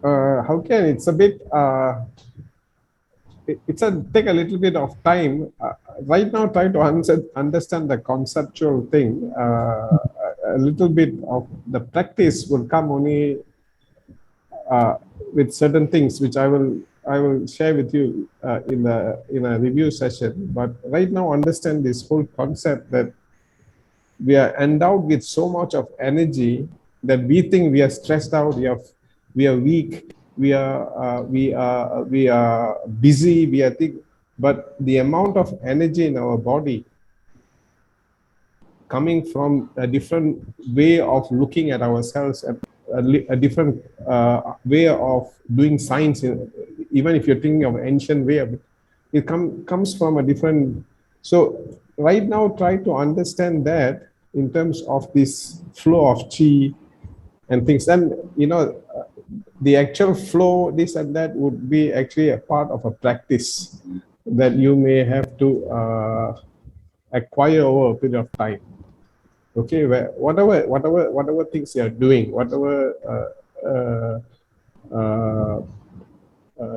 how can it's a bit take a little bit of time right now. Try to understand the conceptual thing. A little bit of the practice will come only with certain things, which I will share with you in a review session. But right now, understand this whole concept that we are endowed with so much of energy that we think we are stressed out, we are weak, we are busy, we are thick, but the amount of energy in our body coming from a different way of looking at ourselves, a different way of doing science, even if you're thinking of ancient way of it, comes from a different. So right now, try to understand that in terms of this flow of chi and things. And the actual flow, this and that, would be actually a part of a practice that you may have to acquire over a period of time. Okay, whatever things you are doing, whatever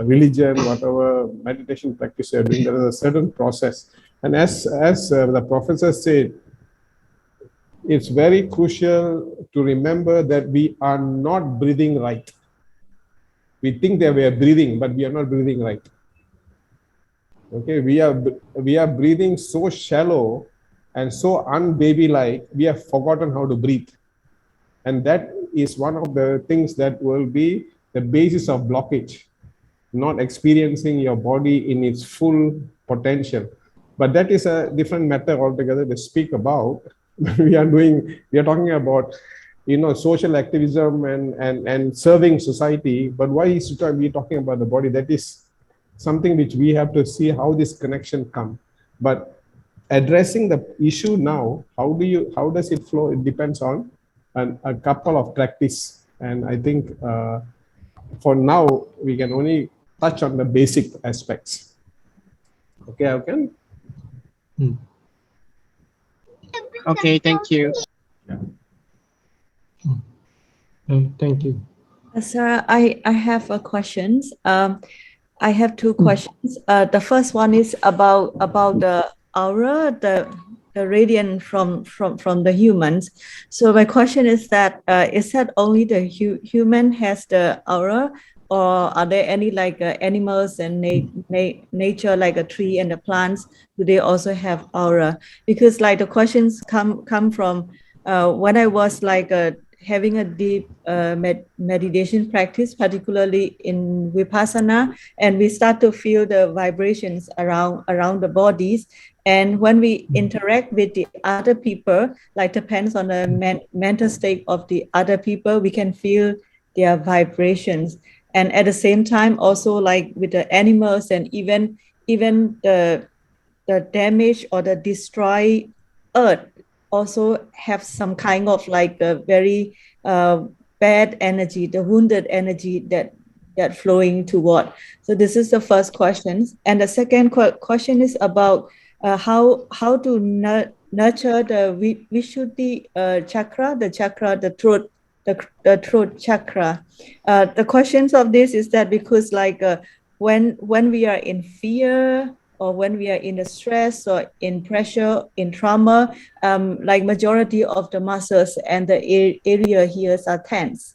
religion, whatever meditation practice you're doing, there is a certain process. And as the professor said, it's very crucial to remember that we are not breathing right. We think that we are breathing, but we are not breathing right. Okay, we are breathing so shallow and so unbaby-like, we have forgotten how to breathe. And that is one of the things that will be the basis of blockage, not experiencing your body in its full potential. But that is a different matter altogether to speak about. we are talking about, social activism and serving society. But why is we talking about the body? That is something which we have to see how this connection come. But addressing the issue now, how does it flow? It depends on a couple of practice. And I think for now, we can only touch on the basic aspects. Okay, okay. Okay, thank you. Thank you. Sir, I have a questions. I have two questions. The first one is about the aura, the radiant from the humans. So my question is that only the human has the aura, or are there any like animals and nature, like a tree and the plants, do they also have aura? Because like the questions come from when I was like having a deep meditation practice, particularly in Vipassana, and we start to feel the vibrations around the bodies. And when we interact with the other people, like depends on the mental state of the other people, we can feel their vibrations. And at the same time, also like with the animals and even the damage or the destroy earth also have some kind of like a very bad energy, the wounded energy that flowing toward. So this is the first question. And the second question is about how to nurture the Vishuddhi chakra, the throat chakra. The questions of this is that because like when we are in fear, or when we are in the stress or in pressure, in trauma, like majority of the muscles and the area here are tense.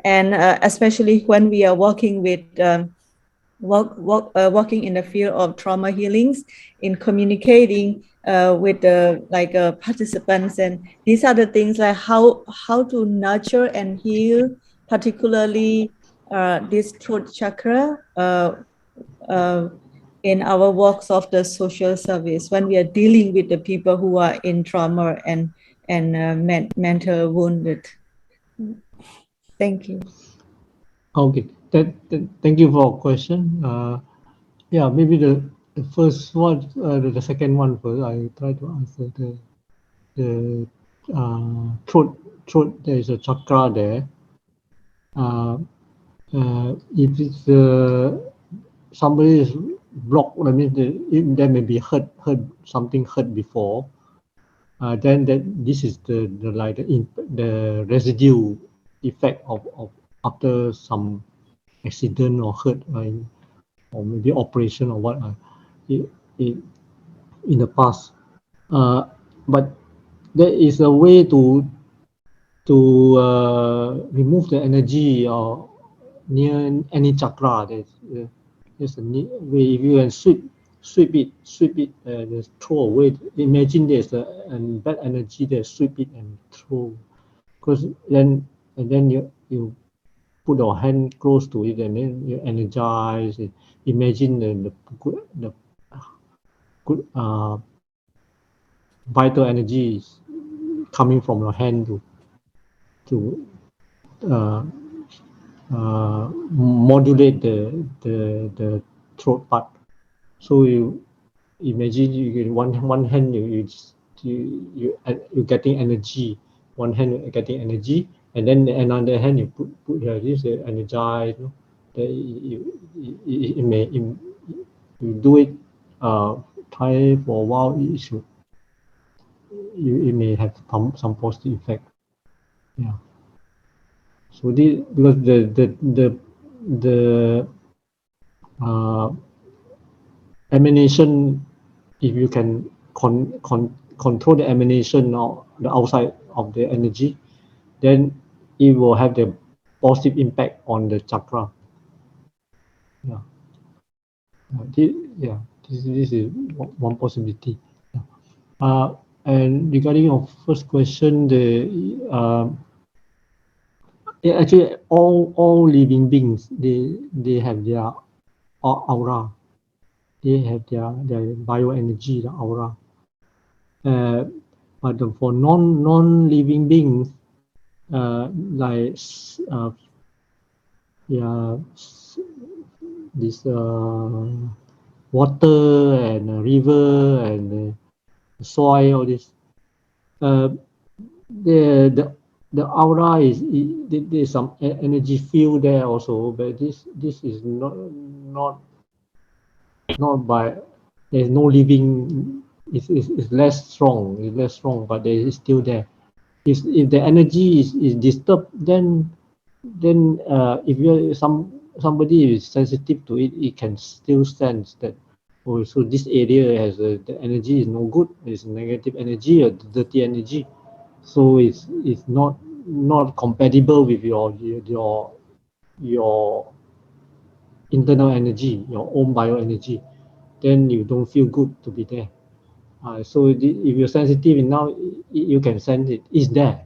And especially when we are working with, working in the field of trauma healings, in communicating with the participants. And these are the things like how to nurture and heal, particularly this throat chakra, in our works of the social service, when we are dealing with the people who are in trauma and mental wounded. Thank you. Okay, thank you for a question. Yeah, maybe the first one, the second one first. I try to answer the throat. There is a chakra there. If it's somebody is blocked, I mean, there may be something hurt before. Then this is the residue effect of after some accident or hurt, or maybe operation or what, in the past. But there is a way to remove the energy or near any chakra. There's a way. If you can sweep it, just throw away. Imagine there's a bad energy there, sweep it and throw. Because then you put your hand close to it and then you energize it. Imagine the good vital energy is coming from your hand to modulate the throat part. So you imagine you get one hand you're getting energy, one hand you're getting energy, and then another hand you put here, this energize. You may you do it, try for a while. It may have some positive effect. Yeah. So this, because the emanation, if you can control the emanation of the outside of the energy, then it will have the positive impact on the chakra. Yeah. This is one possibility. And regarding your first question, actually all living beings, they have their aura, they have their bioenergy, the aura. But for non-living beings, like this water and river and soil, all this, the aura is, there's some energy field there also, but this is not by, there's no living, it's less strong, but there is still there. If the energy is disturbed, then if you're somebody is sensitive to it, it can still sense that, oh, so this area has the energy is no good, it's negative energy or dirty energy, so it's not compatible with your internal energy, your own bioenergy, then you don't feel good to be there. So if you're sensitive enough, you can sense it is there.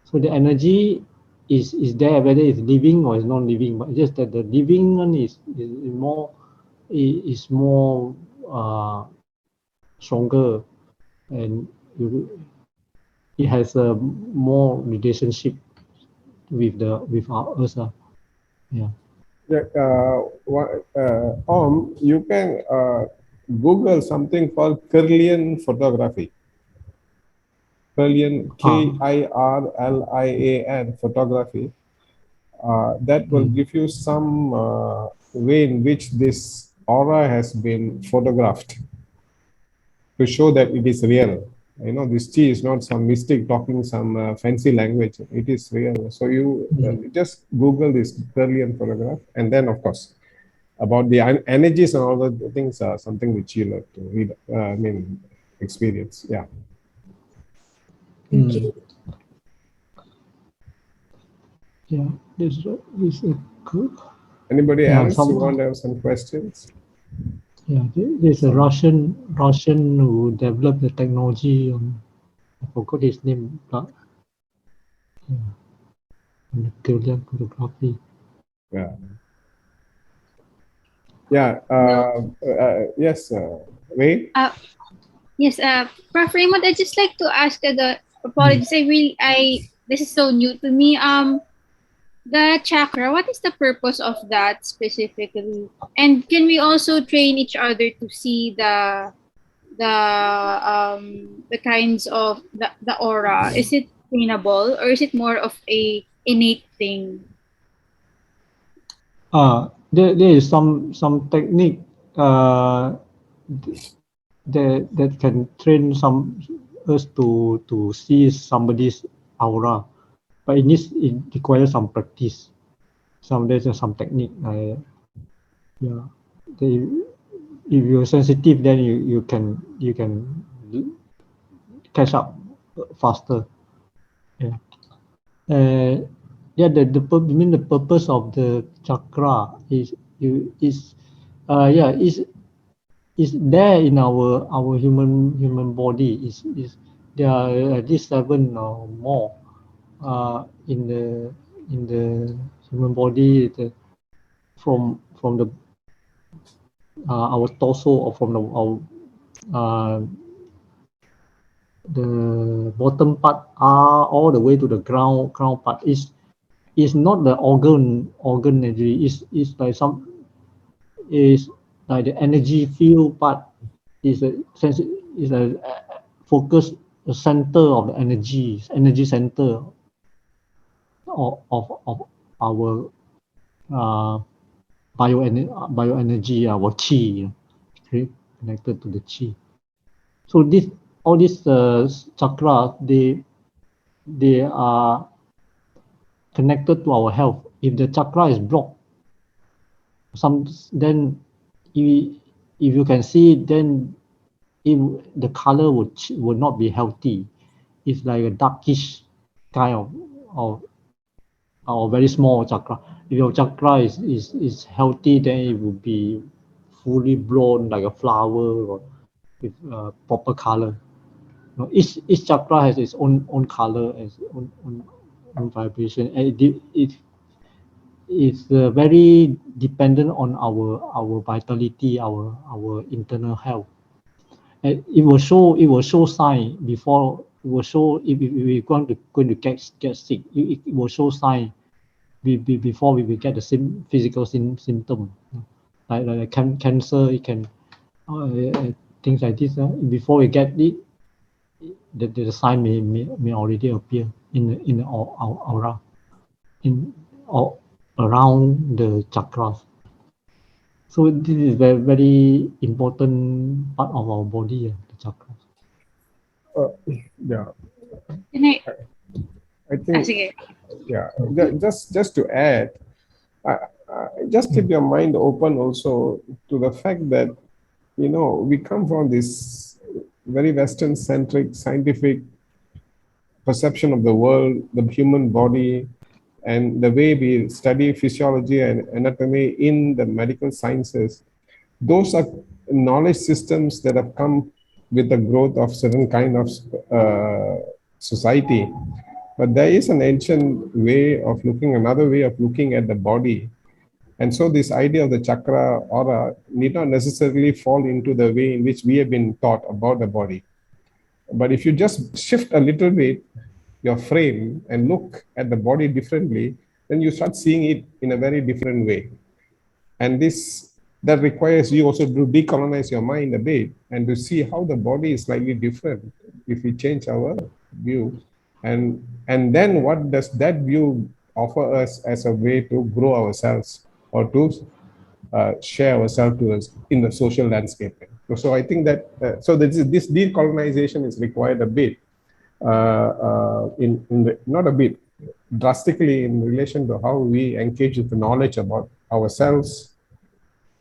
So the energy is there, whether it's living or it's non-living, but just that the living one is more stronger, and it has a more relationship with us. Yeah. You can Google something called Kirlian photography. Kirlian, Kirlian photography. That will give you some way in which this aura has been photographed to show that it is real. You know, this chi is not some mystic talking some fancy language. It is real. So you just Google this Kirlian photograph, and then of course about the energies and all the things are something which you'll have to read. Experience. Yeah. Thank you. Yeah, this is good. Anybody else who want to have some questions? Yeah, there's a Russian who developed the technology. I forgot his name, but Kirlian photography. Yeah. Yeah. Yes. Ray. Yes. Prof. Raymond, I'd just like to ask apologies. This is so new to me. The chakra, what is the purpose of that specifically? And can we also train each other to see the kinds of the aura? Is it trainable, or is it more of a innate thing? There is some technique that can train us to see somebody's aura, but it requires some practice. There's some technique. If you're sensitive, then you can catch up faster. Yeah. The purpose of the chakra is there in our human body. There are at least 7 or more in the human body, from the our torso, or from the bottom part all the way to the ground part is not the organ energy. Is like the energy field part is a focus, the center of the energy center of our bioenergy, our chi, connected to the chi. So all these chakras, they are connected to our health. If the chakra is blocked, then if you can see, then the color would not be healthy. It's like a darkish kind of or very small chakra. If your chakra is healthy, then it will be fully blown like a flower or with proper color. You know, each chakra has its own color, its own vibration, and it's very dependent on our vitality, our internal health. And it will show sign before. It will show if we're going to get sick. It will show sign before we get the physical symptom, like cancer. It can things like this. Before we get it, the sign may already appear in the aura, in or around the chakras. So this is very important part of our body, the chakras. Yeah, Can I? I think. Sige. Yeah, just to add, just keep your mind open also to the fact that, you know, we come from this very Western centric scientific perception of the world, the human body, and the way we study physiology and anatomy in the medical sciences. Those are knowledge systems that have come with the growth of certain kind of society. But there is an ancient way of looking, another way of looking at the body. And so this idea of the chakra aura need not necessarily fall into the way in which we have been taught about the body. But if you just shift a little bit your frame and look at the body differently, then you start seeing it in a very different way. And that requires you also to decolonize your mind a bit and to see how the body is slightly different if we change our view. And then what does that view offer us as a way to grow ourselves or to share ourselves to us in the social landscape? So I think that so this decolonization is required a bit, not a bit, drastically in relation to how we engage with the knowledge about ourselves,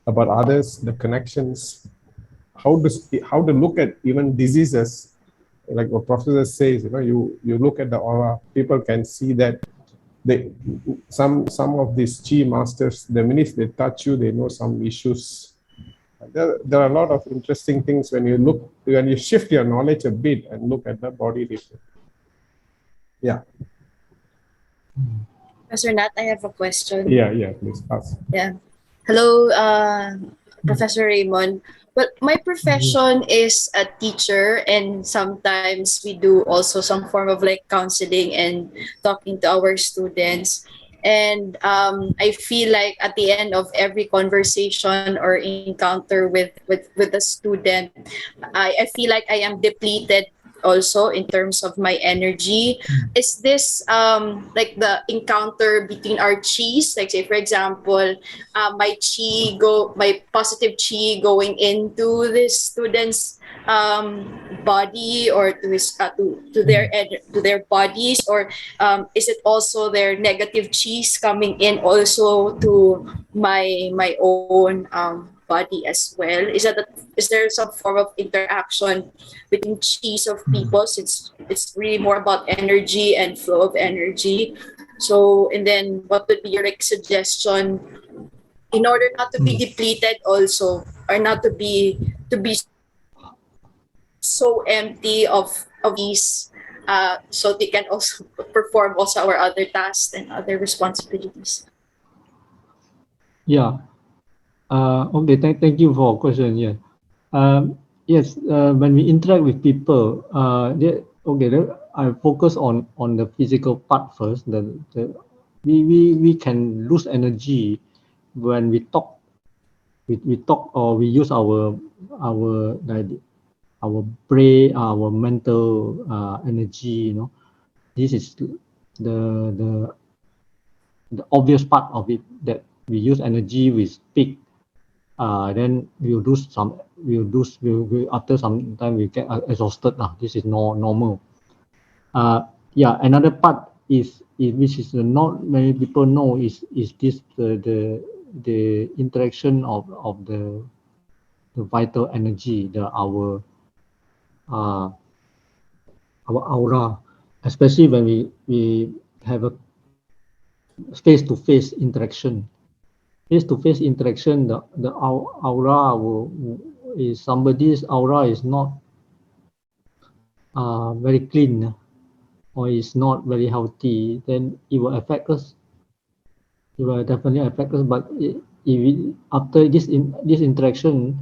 about others, the connections, how to look at even diseases. Like what Professor says, you know, you look at the aura, people can see that some of these chi masters, the minute they touch you, they know some issues. There are a lot of interesting things when you shift your knowledge a bit and look at the body differently. Yeah. Professor Nat, I have a question. Yeah, please ask. Yeah. Hello, Professor Raymond. Well, my profession is a teacher, and sometimes we do also some form of like counseling and talking to our students. And I feel like at the end of every conversation or encounter with a student, I feel like I am depleted also in terms of my energy. Is this like the encounter between our chis, like say for example my positive chi going into this student's body or to his to their bodies, or is it also their negative chis coming in also to my own body as well? Is there some form of interaction between chis of people, since it's really more about energy and flow of energy? So, and then what would be your like suggestion in order not to be depleted also, or not to be so empty of these, so they can also perform also our other tasks and other responsibilities? Yeah. Okay. Thank you for a question. Yeah. Yes. When we interact with people, I focus on the physical part first. We can lose energy when we talk. We talk or we use our brain, our mental energy. You know, this is the obvious part of it, that we use energy, we speak, then we'll after some time we get exhausted. This is normal. Yeah, another part is which is not many people know, is this the interaction of the vital energy, our aura, especially when we have a face-to-face interaction. Face-to-face interaction, the aura is somebody's aura is not very clean or is not very healthy, then it will affect us. It will definitely affect us. But after this interaction,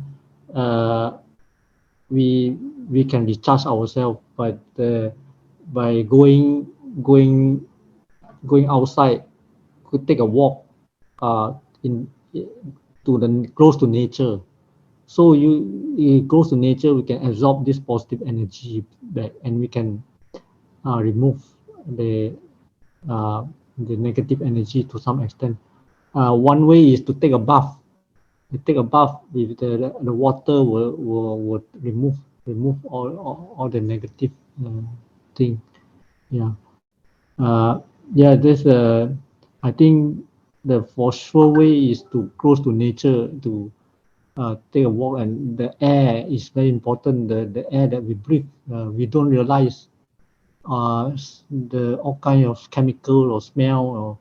we can recharge ourselves by going outside, could take a walk in to the close to nature. So you close to nature, we can absorb this positive energy back, and we can remove the negative energy to some extent. One way is to take a bath. You take a bath with the water will remove all the negative thing. Yeah. There's I think the for sure way is to close to nature, to take a walk, and the air is very important. The air that we breathe, we don't realize the all kind of chemical or smell, or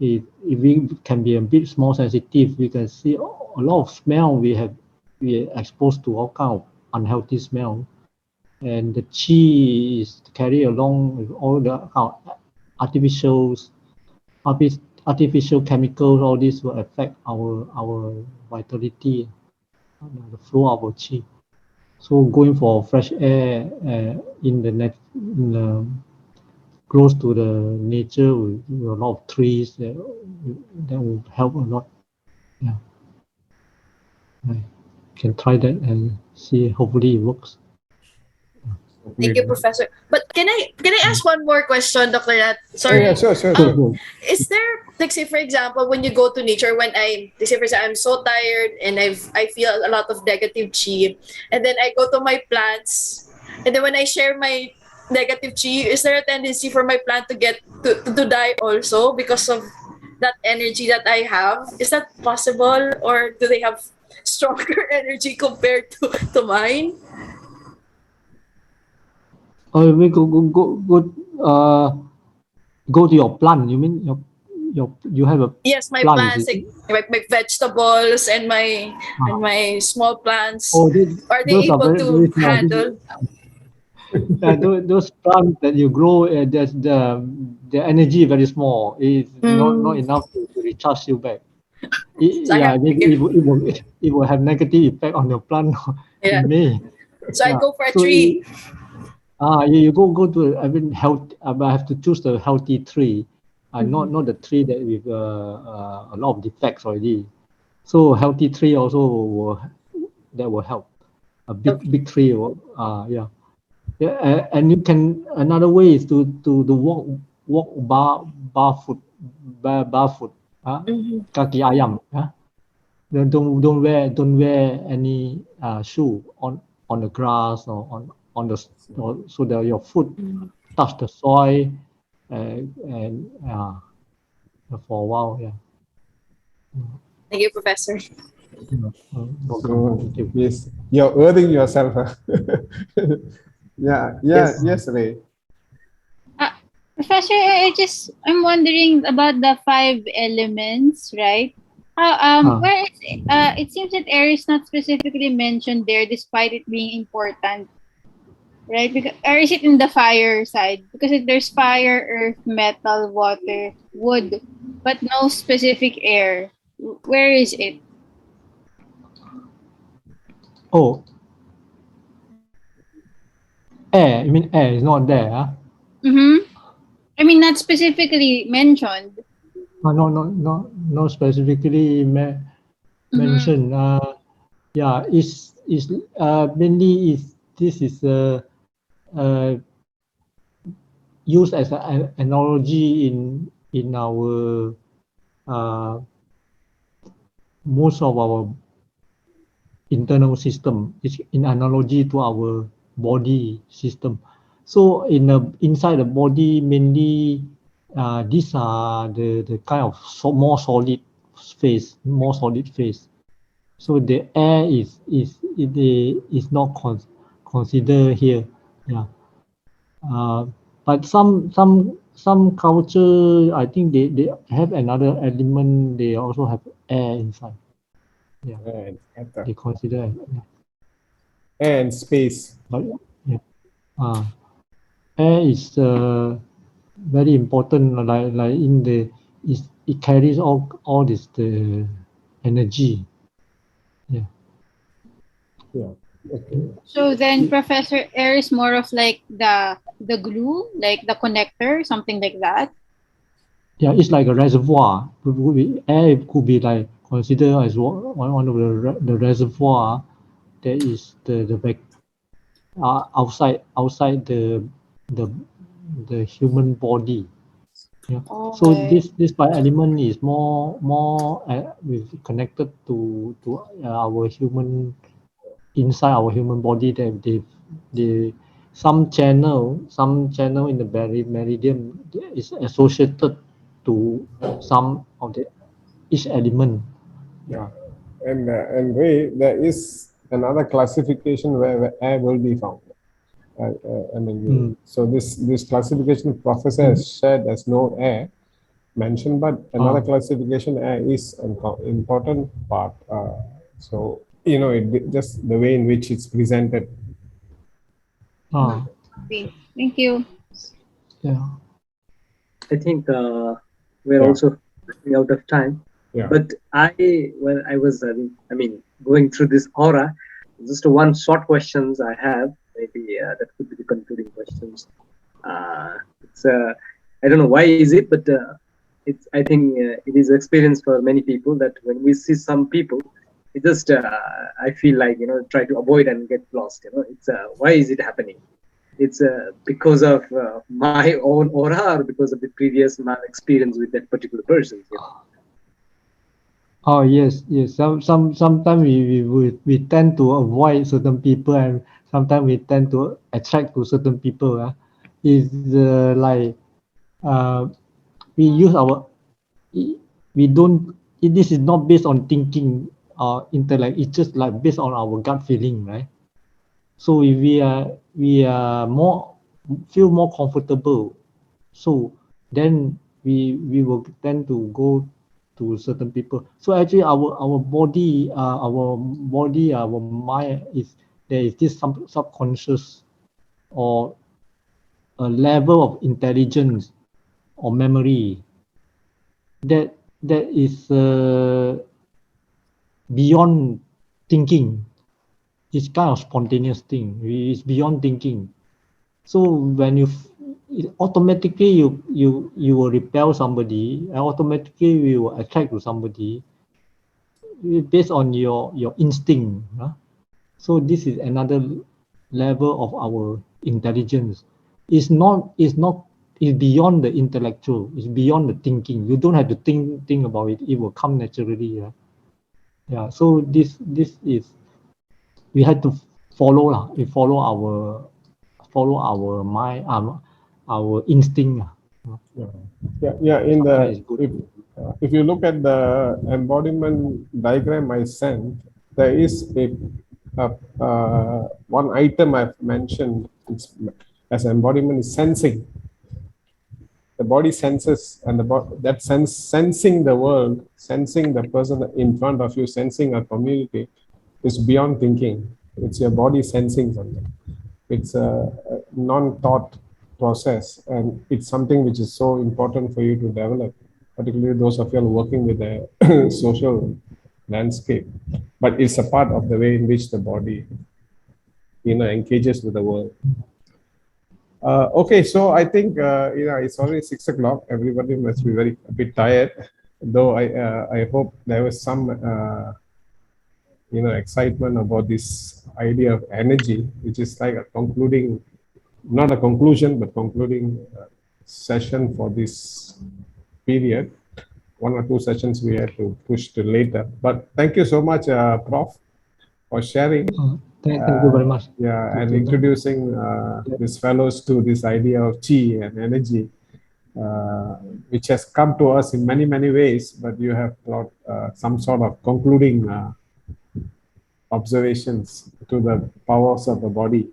if we can be a bit more sensitive, we can see a lot of smell we are exposed to, all kind of unhealthy smell, and the chi is carry along with all the kind of artificial chemicals. All this will affect our vitality, the flow of our chi. So going for fresh air in the close to the nature with a lot of trees, that will help a lot. Yeah, I can try that and see. Hopefully it works. Thank you, Professor. But can I ask one more question, Dr. Nat? Sorry. Yeah, sure. Is there, like, say for example, when you go to nature, when I'm so tired and I feel a lot of negative chi, and then I go to my plants, and then when I share my negative chi, is there a tendency for my plant to get to die also because of that energy that I have? Is that possible, or do they have stronger energy compared to mine? Oh, we go to your plant. You mean you have a Yes, my plant, plants, like my vegetables and my small plants. Oh, Are they those are able very, to very small. handle? Those plants that you grow, there's the energy very small. It's not enough to recharge you back. It will have negative effect on your plant. Yeah. It may. So I go for a So tree. you go to, I mean, health. I have to choose the healthy tree, not the tree that with a lot of defects already. So healthy tree also will help. A big tree will, yeah. Yeah, and you can, another way is to walk barefoot, kaki ayam. Don't wear any shoe on the grass or on the, so that your foot touch the soil, and for a while. Yeah. Thank you, Professor. Welcome. So, yes, you're earthing yourself. Huh? Yes, Ray. Professor, I'm wondering about the 5 elements, right? Where it seems that air is not specifically mentioned there, despite it being important, right? Because, or is it in the fire side? Because there's fire, earth, metal, water, wood, but no specific air. Where is it? Oh, air. You mean air is not there? I mean, not specifically mentioned. No specifically mentioned. Yeah, is mainly this is used as an analogy in our most of our internal system. It's in analogy to our body system. So inside the body, mainly these are the kind of more solid phase. So the air is not considered here. Yeah. But some culture, I think they have another element. They also have air inside. Yeah. They consider air and space. But yeah. Air is very important. Like in the it carries all this the energy. Yeah. Yeah. Okay. So then, Professor, air is more of like the glue, like the connector, something like that. Yeah, it's like a reservoir. Air could be like considered as one of the reservoir that is the outside the the human body. Yeah. So Okay. this bio element is more connected to our human inside our human body that they some channel in the meridian is associated to some of the each element. Yeah, and Ray, there is another classification where air will be found. I mean, so this classification professor has shared as no air mentioned, but another classification air is an important part. So you know, just the way in which it's presented. Okay. Thank you. Yeah. I think we're also running out of time. Yeah. But when I was, going through this aura, just one short questions I have. Maybe that could be the concluding questions. It's I don't know why is it, but it's. I think it is experience for many people that when we see some people, it just I feel like try to avoid and get lost. It's why is it happening? It's because of my own aura or because of the previous experience with that particular person. Oh yes. Sometimes we tend to avoid certain people, and sometimes we tend to attract to certain people. Is like we use our we don't. This is not based on thinking or intellect. It's just like based on our gut feeling, right? So if we are feel more comfortable, so then we will tend to go to certain people. So actually our body our mind there is this subconscious or a level of intelligence or memory that is beyond thinking. It's kind of spontaneous thing. It's beyond thinking. So when automatically you will repel somebody, and automatically you will attract to somebody based on your instinct. So this is another level of our intelligence. It's beyond the intellectual. It's beyond the thinking. You don't have to think about it. It will come naturally. Yeah. So this is we had to follow lah. We follow our mind, our instinct. Yeah. In the if you look at the embodiment diagram I sent, there is one item I've mentioned as embodiment is sensing. The body senses, and that sensing the world, sensing the person in front of you, sensing a community, is beyond thinking. It's your body sensing something. It's a non-thought process, and it's something which is so important for you to develop, particularly those of you who are working with the social landscape. But it's a part of the way in which the body engages with the world. Okay, so I think it's already 6 o'clock. Everybody must be a bit tired, though I hope there was some excitement about this idea of energy, which is like a concluding, not a conclusion, but concluding session for this period. 1 or 2 sessions we had to push to later. But thank you so much, Prof, for sharing. Thank you very much. Yeah, and introducing these fellows to this idea of chi and energy, which has come to us in many ways, but you have brought some sort of concluding observations to the powers of the body.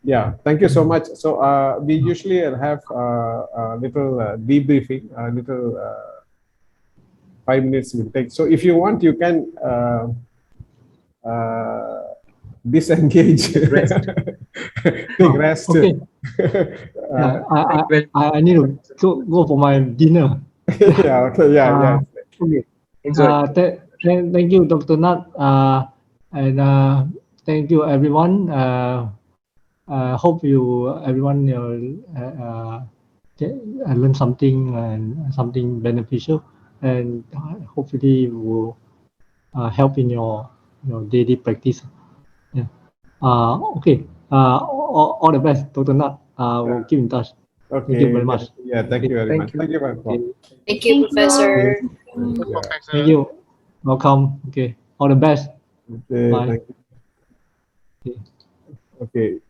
Yeah, thank you so much. So we usually have a little debriefing, a little 5 minutes will take. So if you want, you can disengage, Rest. take rest. Okay. Well, I need to go for my dinner. Yeah, okay, yeah. okay. Enjoy. Thank you, Dr. Nat, and thank you, everyone. Hope everyone learn something and something beneficial, and hopefully will help in your daily practice. Yeah. Okay. All the best, Dr. Nat. We'll keep in touch. Okay. Thank you very much. Yeah, thank you very Thank much. you. Thank you very much. Okay. Thank you, Thank you. Professor. Yeah. Thank you. Welcome. Okay. All the best. Okay, Bye. thank you. Okay. Okay.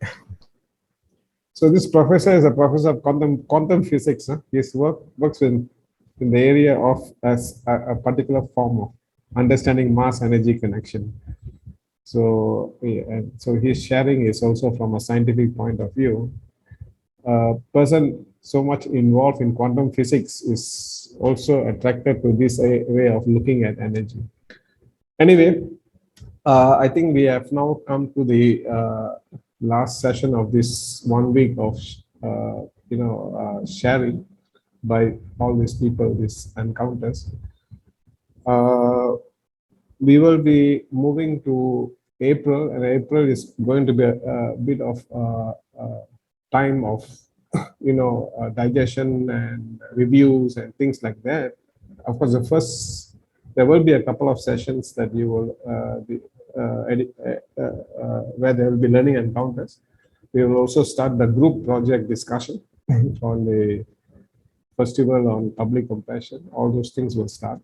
So this professor is a professor of quantum physics. Huh? His works in the area of as a particular form of understanding mass energy connection. So so his sharing is also from a scientific point of view. A person so much involved in quantum physics is also attracted to this way of looking at energy. Anyway, I think we have now come to the last session of this 1 week of sharing by all these people, these encounters. We will be moving to April, and April is going to be a bit of time of digestion and reviews and things like that. Of course, there will be a couple of sessions that you will be where there will be learning encounters. We will also start the group project discussion on the festival on public compassion. All those things will start.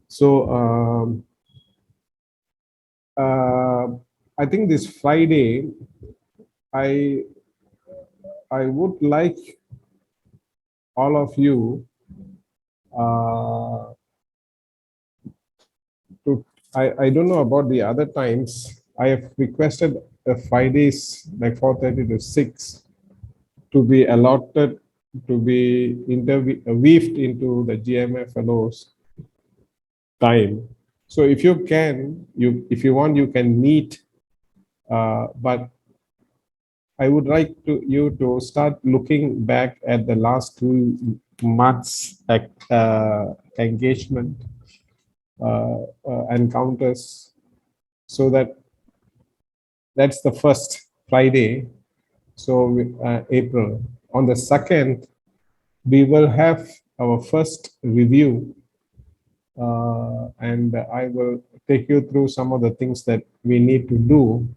So I think this Friday, I would like all of you I don't know about the other times. I have requested Fridays like 4:30 to 6 to be allotted to be weaved into the GMF fellows time. So if you can, if you want, you can meet, but I would like you to start looking back at the last 2 months engagement encounters, so that's the first Friday. So April. On the 2nd, we will have our first review, and I will take you through some of the things that we need to do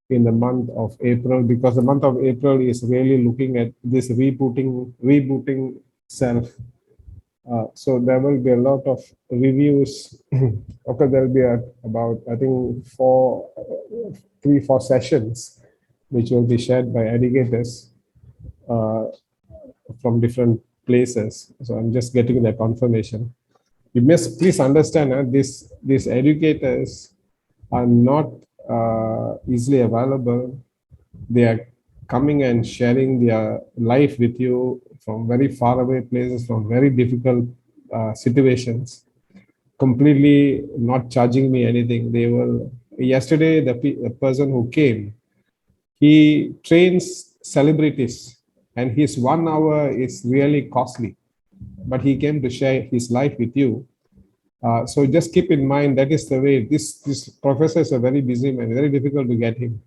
in the month of April, because the month of April is really looking at this rebooting self. So there will be a lot of reviews. Okay, there will be about, I think, 3-4 sessions which will be shared by educators from different places. So I'm just getting the confirmation. You must please understand these educators are not easily available. They are coming and sharing their life with you from very far away places, from very difficult situations, completely not charging me anything. They will, yesterday, the person who came, he trains celebrities, and his 1 hour is really costly, but he came to share his life with you. So just keep in mind, that is the way. This professor is a very busy man, very difficult to get him.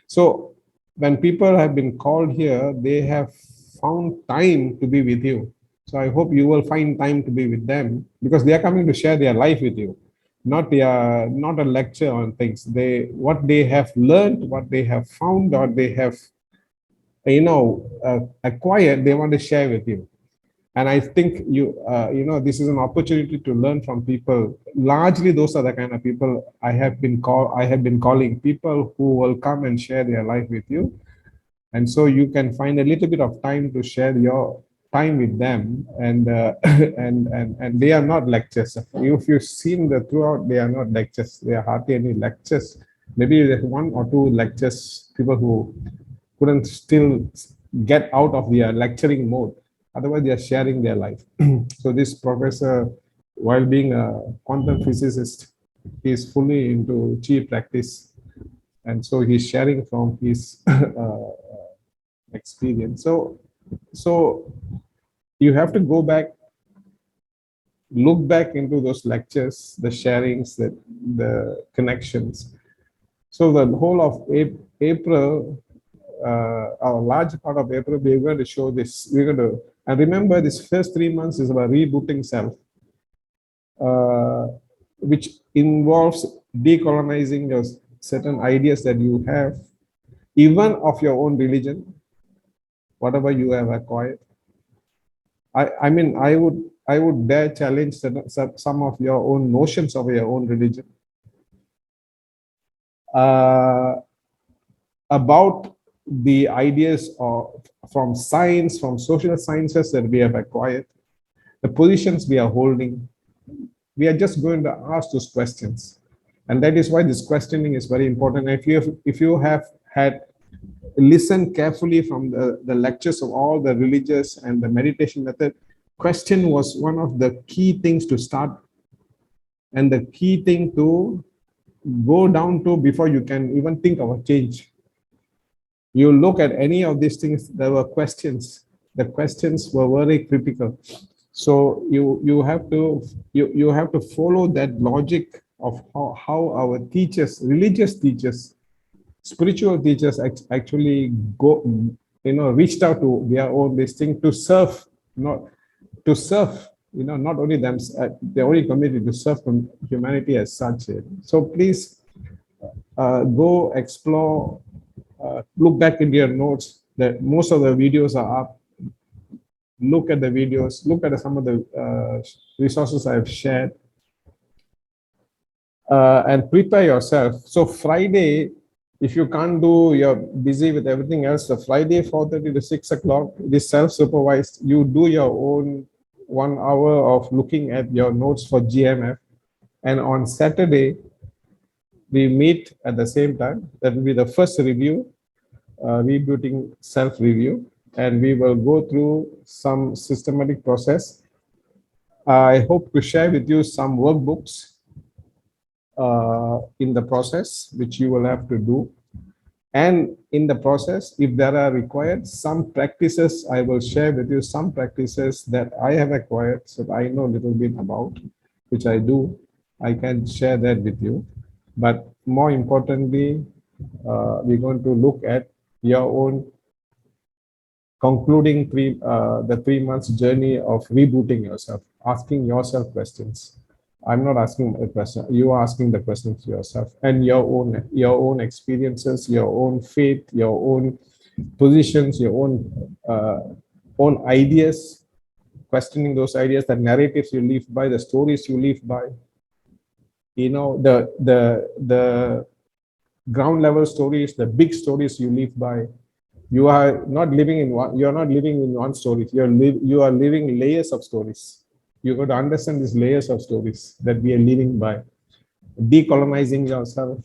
So when people have been called here, they have found time to be with you. So I hope you will find time to be with them, because they are coming to share their life with you, not a lecture on things. What they have learned, what they have found, or they have acquired, they want to share with you. And I think this is an opportunity to learn from people. Largely, those are the kind of people I have been calling people who will come and share their life with you. And so you can find a little bit of time to share your time with them, and and they are not lectures. If you've seen the throughout, they are not lectures. They are hardly any lectures. Maybe there's one or two lectures, people who couldn't still get out of their lecturing mode. Otherwise, they are sharing their life. So this professor, while being a quantum physicist, he is fully into chi practice, and so he's sharing from his experience. So you have to go back, look back into those lectures, the sharings, the connections. So the whole of April, a large part of April, we're going to show this. We're going to, and remember, this first 3 months is about rebooting self, which involves decolonizing those certain ideas that you have, even of your own religion, whatever you have acquired. I mean, I would dare challenge some of your own notions of your own religion. About the ideas from science, from social sciences that we have acquired, the positions we are holding, we are just going to ask those questions. And that is why this questioning is very important. If you have had listened carefully from the lectures of all the religious and the meditation method, question was one of the key things to start, and the key thing to go down to before you can even think of a change. You look at any of these things, there were questions. The questions were very critical. So you have to follow that logic of how our teachers, religious teachers, spiritual teachers actually reached out to their own this thing to serve, not only them, their only community, to serve humanity as such. So please go explore, look back into your notes. That most of the videos are up. Look at the videos, look at some of the resources I've shared, and prepare yourself. So Friday, if you can't do, you're busy with everything else, so Friday 4:30 to 6 o'clock, this self-supervised, you do your own 1 hour of looking at your notes for GMF. And on Saturday, we meet at the same time. That will be the first review, rebooting self-review. And we will go through some systematic process. I hope to share with you some workbooks in the process, which you will have to do. And in the process, if there are required, some practices, I will share with you some practices that I have acquired, so I know a little bit about, which I do. I can share that with you. But more importantly, we're going to look at your own concluding the 3 months journey of rebooting yourself, asking yourself questions. I'm not asking a question. You are asking the questions to yourself, and your own experiences, your own faith, your own positions, your own ideas, questioning those ideas, the narratives you live by, the stories you live by. The ground level stories, the big stories you live by. You are not living in one. You are not living in one story. You are living layers of stories. You got to understand these layers of stories that we are living by. Decolonizing yourself,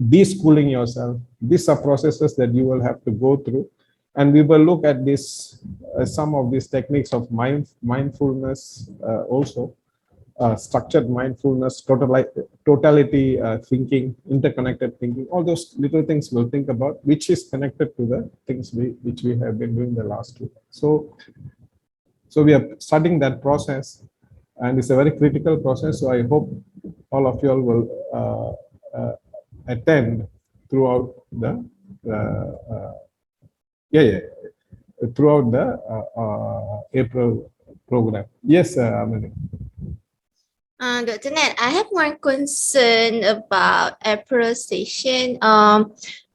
deschooling yourself. These are processes that you will have to go through, and we will look at this some of these techniques of mindfulness also. Structured mindfulness, totality thinking, interconnected thinking, all those little things we'll think about, which is connected to the things which we have been doing the last 2 years. So we are starting that process, and it's a very critical process. So I hope all of you all will attend throughout the throughout the April program. Yes, Amelie. Dr. Nat, I have one concern about April session.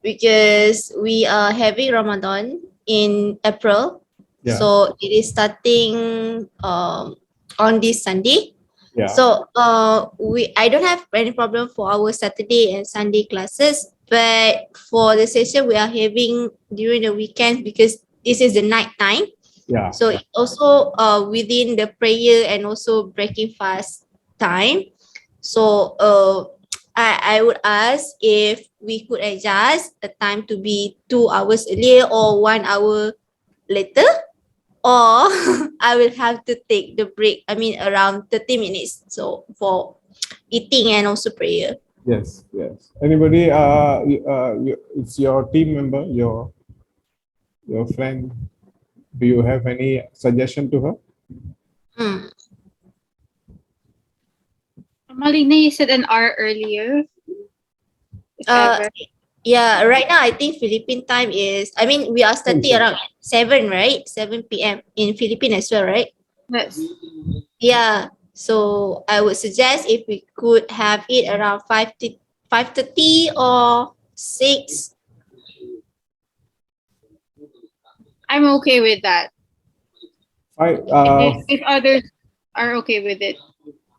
Because we are having Ramadan in April, so it is starting on this Sunday. Yeah. So I don't have any problem for our Saturday and Sunday classes, but for the session we are having during the weekend, because this is the night time. Yeah. So it also within the prayer and also breaking fast time. So I would ask if we could adjust the time to be 2 hours earlier or 1 hour later, or I will have to take the break. I mean, around 30 minutes. So for eating and also prayer. Yes, yes. Anybody? It's your team member, your friend. Do you have any suggestion to her? Malina, you said an hour earlier. If ever. Yeah, right now I think Philippine time is, I mean, we are starting around 7, right? 7 p.m. in Philippines as well, right? Yes. Yeah. So I would suggest if we could have it around 5:30 or 6. I'm okay with that. If others are okay with it.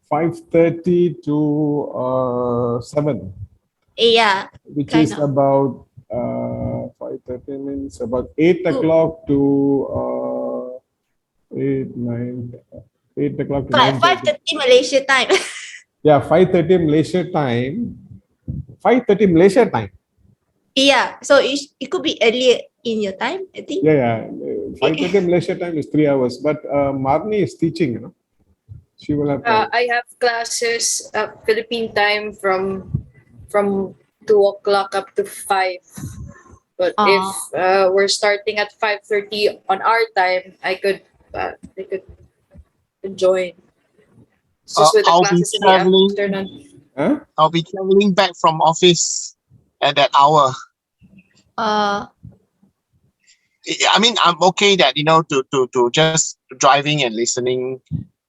5:30 to 7. Yeah. Which is about 5:30 means about 8 o'clock to 8 o'clock to 5:30 Malaysia time. Yeah, 5:30 Malaysia time. 5:30 Malaysia time. Yeah. So it could be earlier in your time, I think. Yeah. 5:30 Malaysia time is 3 hours. But Marni is teaching, you know. She will have. I have classes Philippine time from 2 o'clock up to 5. But if we're starting at 5:30 on our time, I could join. It's just with the classes in the afternoon. Huh? I'll be traveling back from office at that hour. I mean, I'm okay that, you know, to just driving and listening,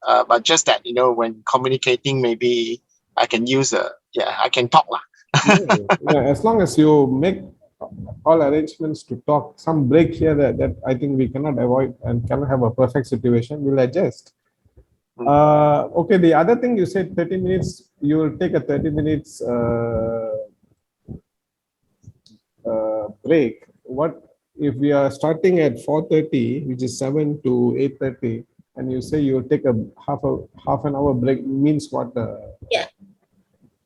but just that, you know, when communicating, maybe I can use I can talk lah. Yeah, as long as you make all arrangements to talk, some break here that I think we cannot avoid and cannot have a perfect situation, we'll adjust. Okay, the other thing you said 30 minutes, you will take a 30 minutes break. What if we are starting at 4:30, which is 7 to 8:30, and you say you will take a half an hour break, means what?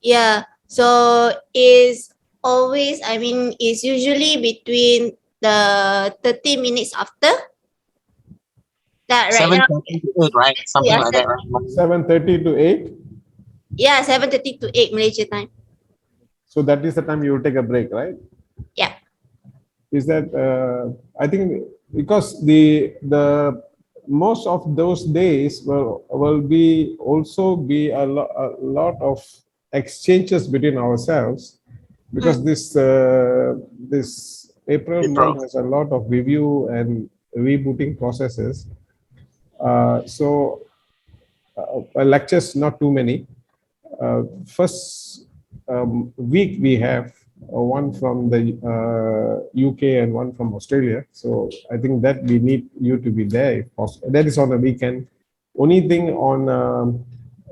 Yeah. So is always, I mean, it's usually between the 30 minutes after. That right 7:30 now. to 8, right? Something like that, right? 7:30 to 8? Yeah, 7:30 to 8 Malaysia time. So that is the time you will take a break, right? Yeah. Is that I think because the most of those days will be also be a lot of exchanges between ourselves, because this April month has a lot of review and rebooting processes. So lectures not too many. First week we have one from the UK and one from Australia. So I think that we need you to be there if possible. That is on the weekend. Only thing on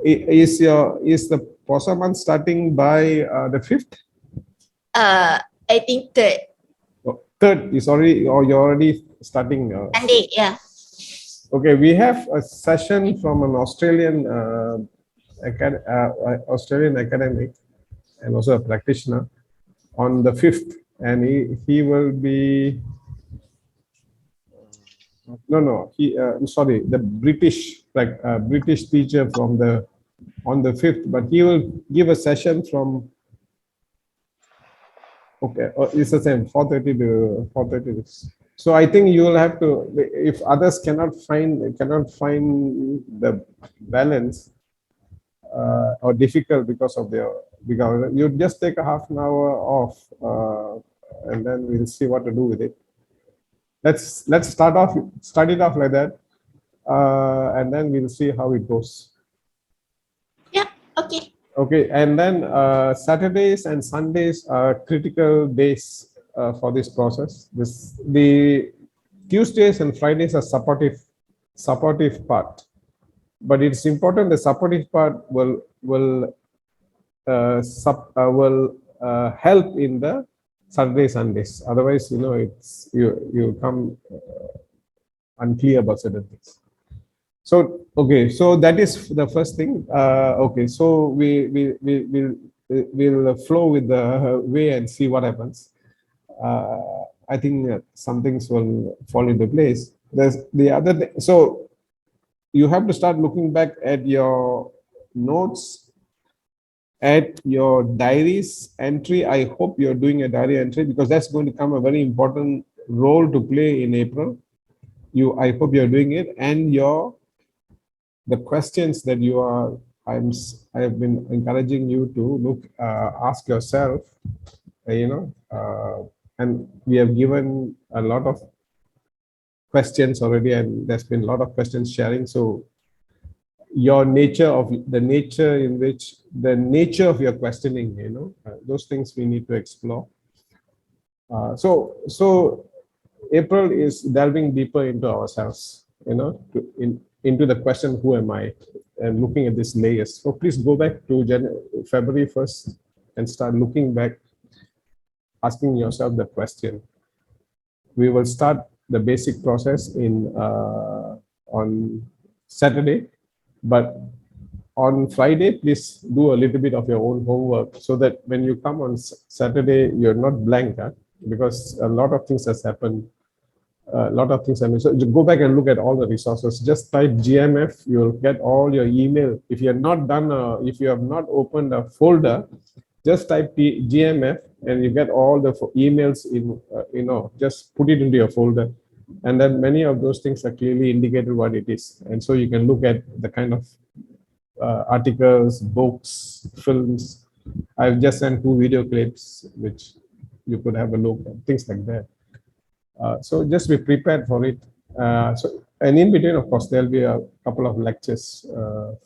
is the POSA month starting by the 5th? I think 3rd. Oh, 3rd is already, or you're already starting? Sunday, yeah. Okay, we have a session from an Australian Australian academic and also a practitioner on the 5th, and he will be the British teacher from on the 5th, but he will give a session from it's the same 4:30 to 4:30. So I think you will have to, if others cannot find the balance or difficult because of you just take a half an hour off, and then we'll see what to do with it. Let's start it off like that, and then we'll see how it goes. Yeah. Okay. Okay, and then Saturdays and Sundays are critical days for this process. The Tuesdays and Fridays are supportive part, but it's important the supportive part will help in the Saturday, Sundays. Otherwise, you know, it's you come unclear about certain things. So okay, so that is the first thing. Okay, so we'll flow with the way and see what happens. I think some things will fall into place. There's the other thing. So you have to start looking back at your notes, at your diaries entry. I hope you're doing a diary entry, because that's going to come a very important role to play in April. I hope you're doing it, and the questions that I have been encouraging you to ask yourself, and we have given a lot of questions already, and there's been a lot of questions sharing. So the nature of your questioning, those things we need to explore. So April is delving deeper into ourselves, into the question, who am I? And looking at these layers. So please go back to February 1st and start looking back, asking yourself the question. We will start the basic process on Saturday, but on Friday, please do a little bit of your own homework, so that when you come on Saturday, you're not blank, because a lot of things has happened. So go back and look at all the resources. Just type GMF, you'll get all your email. If you have not opened a folder, just type GMF and you get all the emails in, just put it into your folder. And then many of those things are clearly indicated what it is. And so you can look at the kind of articles, books, films. I've just sent 2 video clips, which you could have a look at, things like that. So just be prepared for it. And in between, of course, there'll be a couple of lectures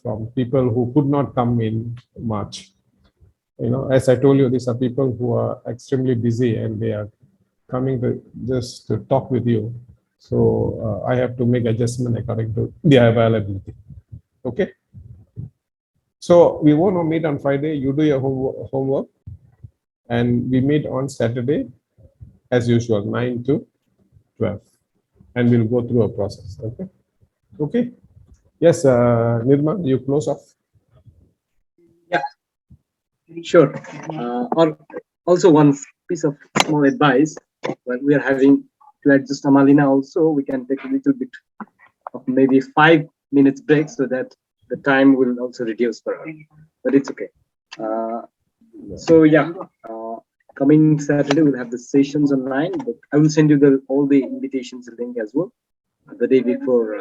from people who could not come in March. As I told you, these are people who are extremely busy and they are coming just to talk with you. So I have to make adjustment according to their availability. Okay. So we want to meet on Friday. You do your homework, and we meet on Saturday, as usual, 9 to 12, and we'll go through a process. Okay. Okay. Yes, Nirma, you close off. Yeah, sure. Or also one piece of small advice: when we are having to adjust Amalina, also we can take a little bit of maybe 5 minutes break, so that the time will also reduce for us. But it's okay. So yeah. Coming Saturday, we'll have the sessions online, but I will send you all the invitations link as well. The day before,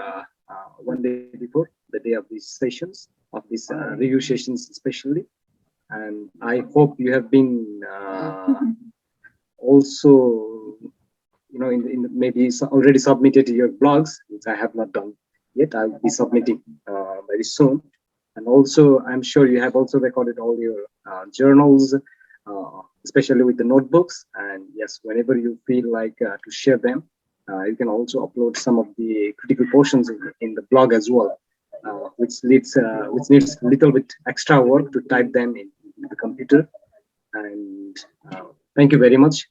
one day before the day of these sessions, of these review sessions especially. And I hope you have been also, maybe already submitted your blogs, which I have not done yet. I'll be submitting very soon. And also, I'm sure you have also recorded all your journals, especially with the notebooks. And yes, whenever you feel like to share them, you can also upload some of the critical portions in the blog as well, which needs a little bit extra work to type them in the computer. And thank you very much.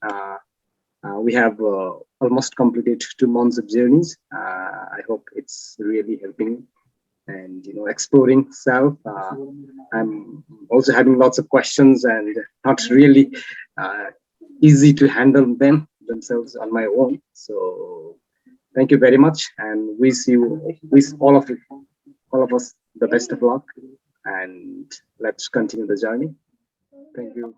We have almost completed 2 months of journeys. I hope it's really helping and exploring self. I'm also having lots of questions and not really easy to handle themselves on my own. So thank you very much, and wish all of us the best of luck, and let's continue the journey. Thank you.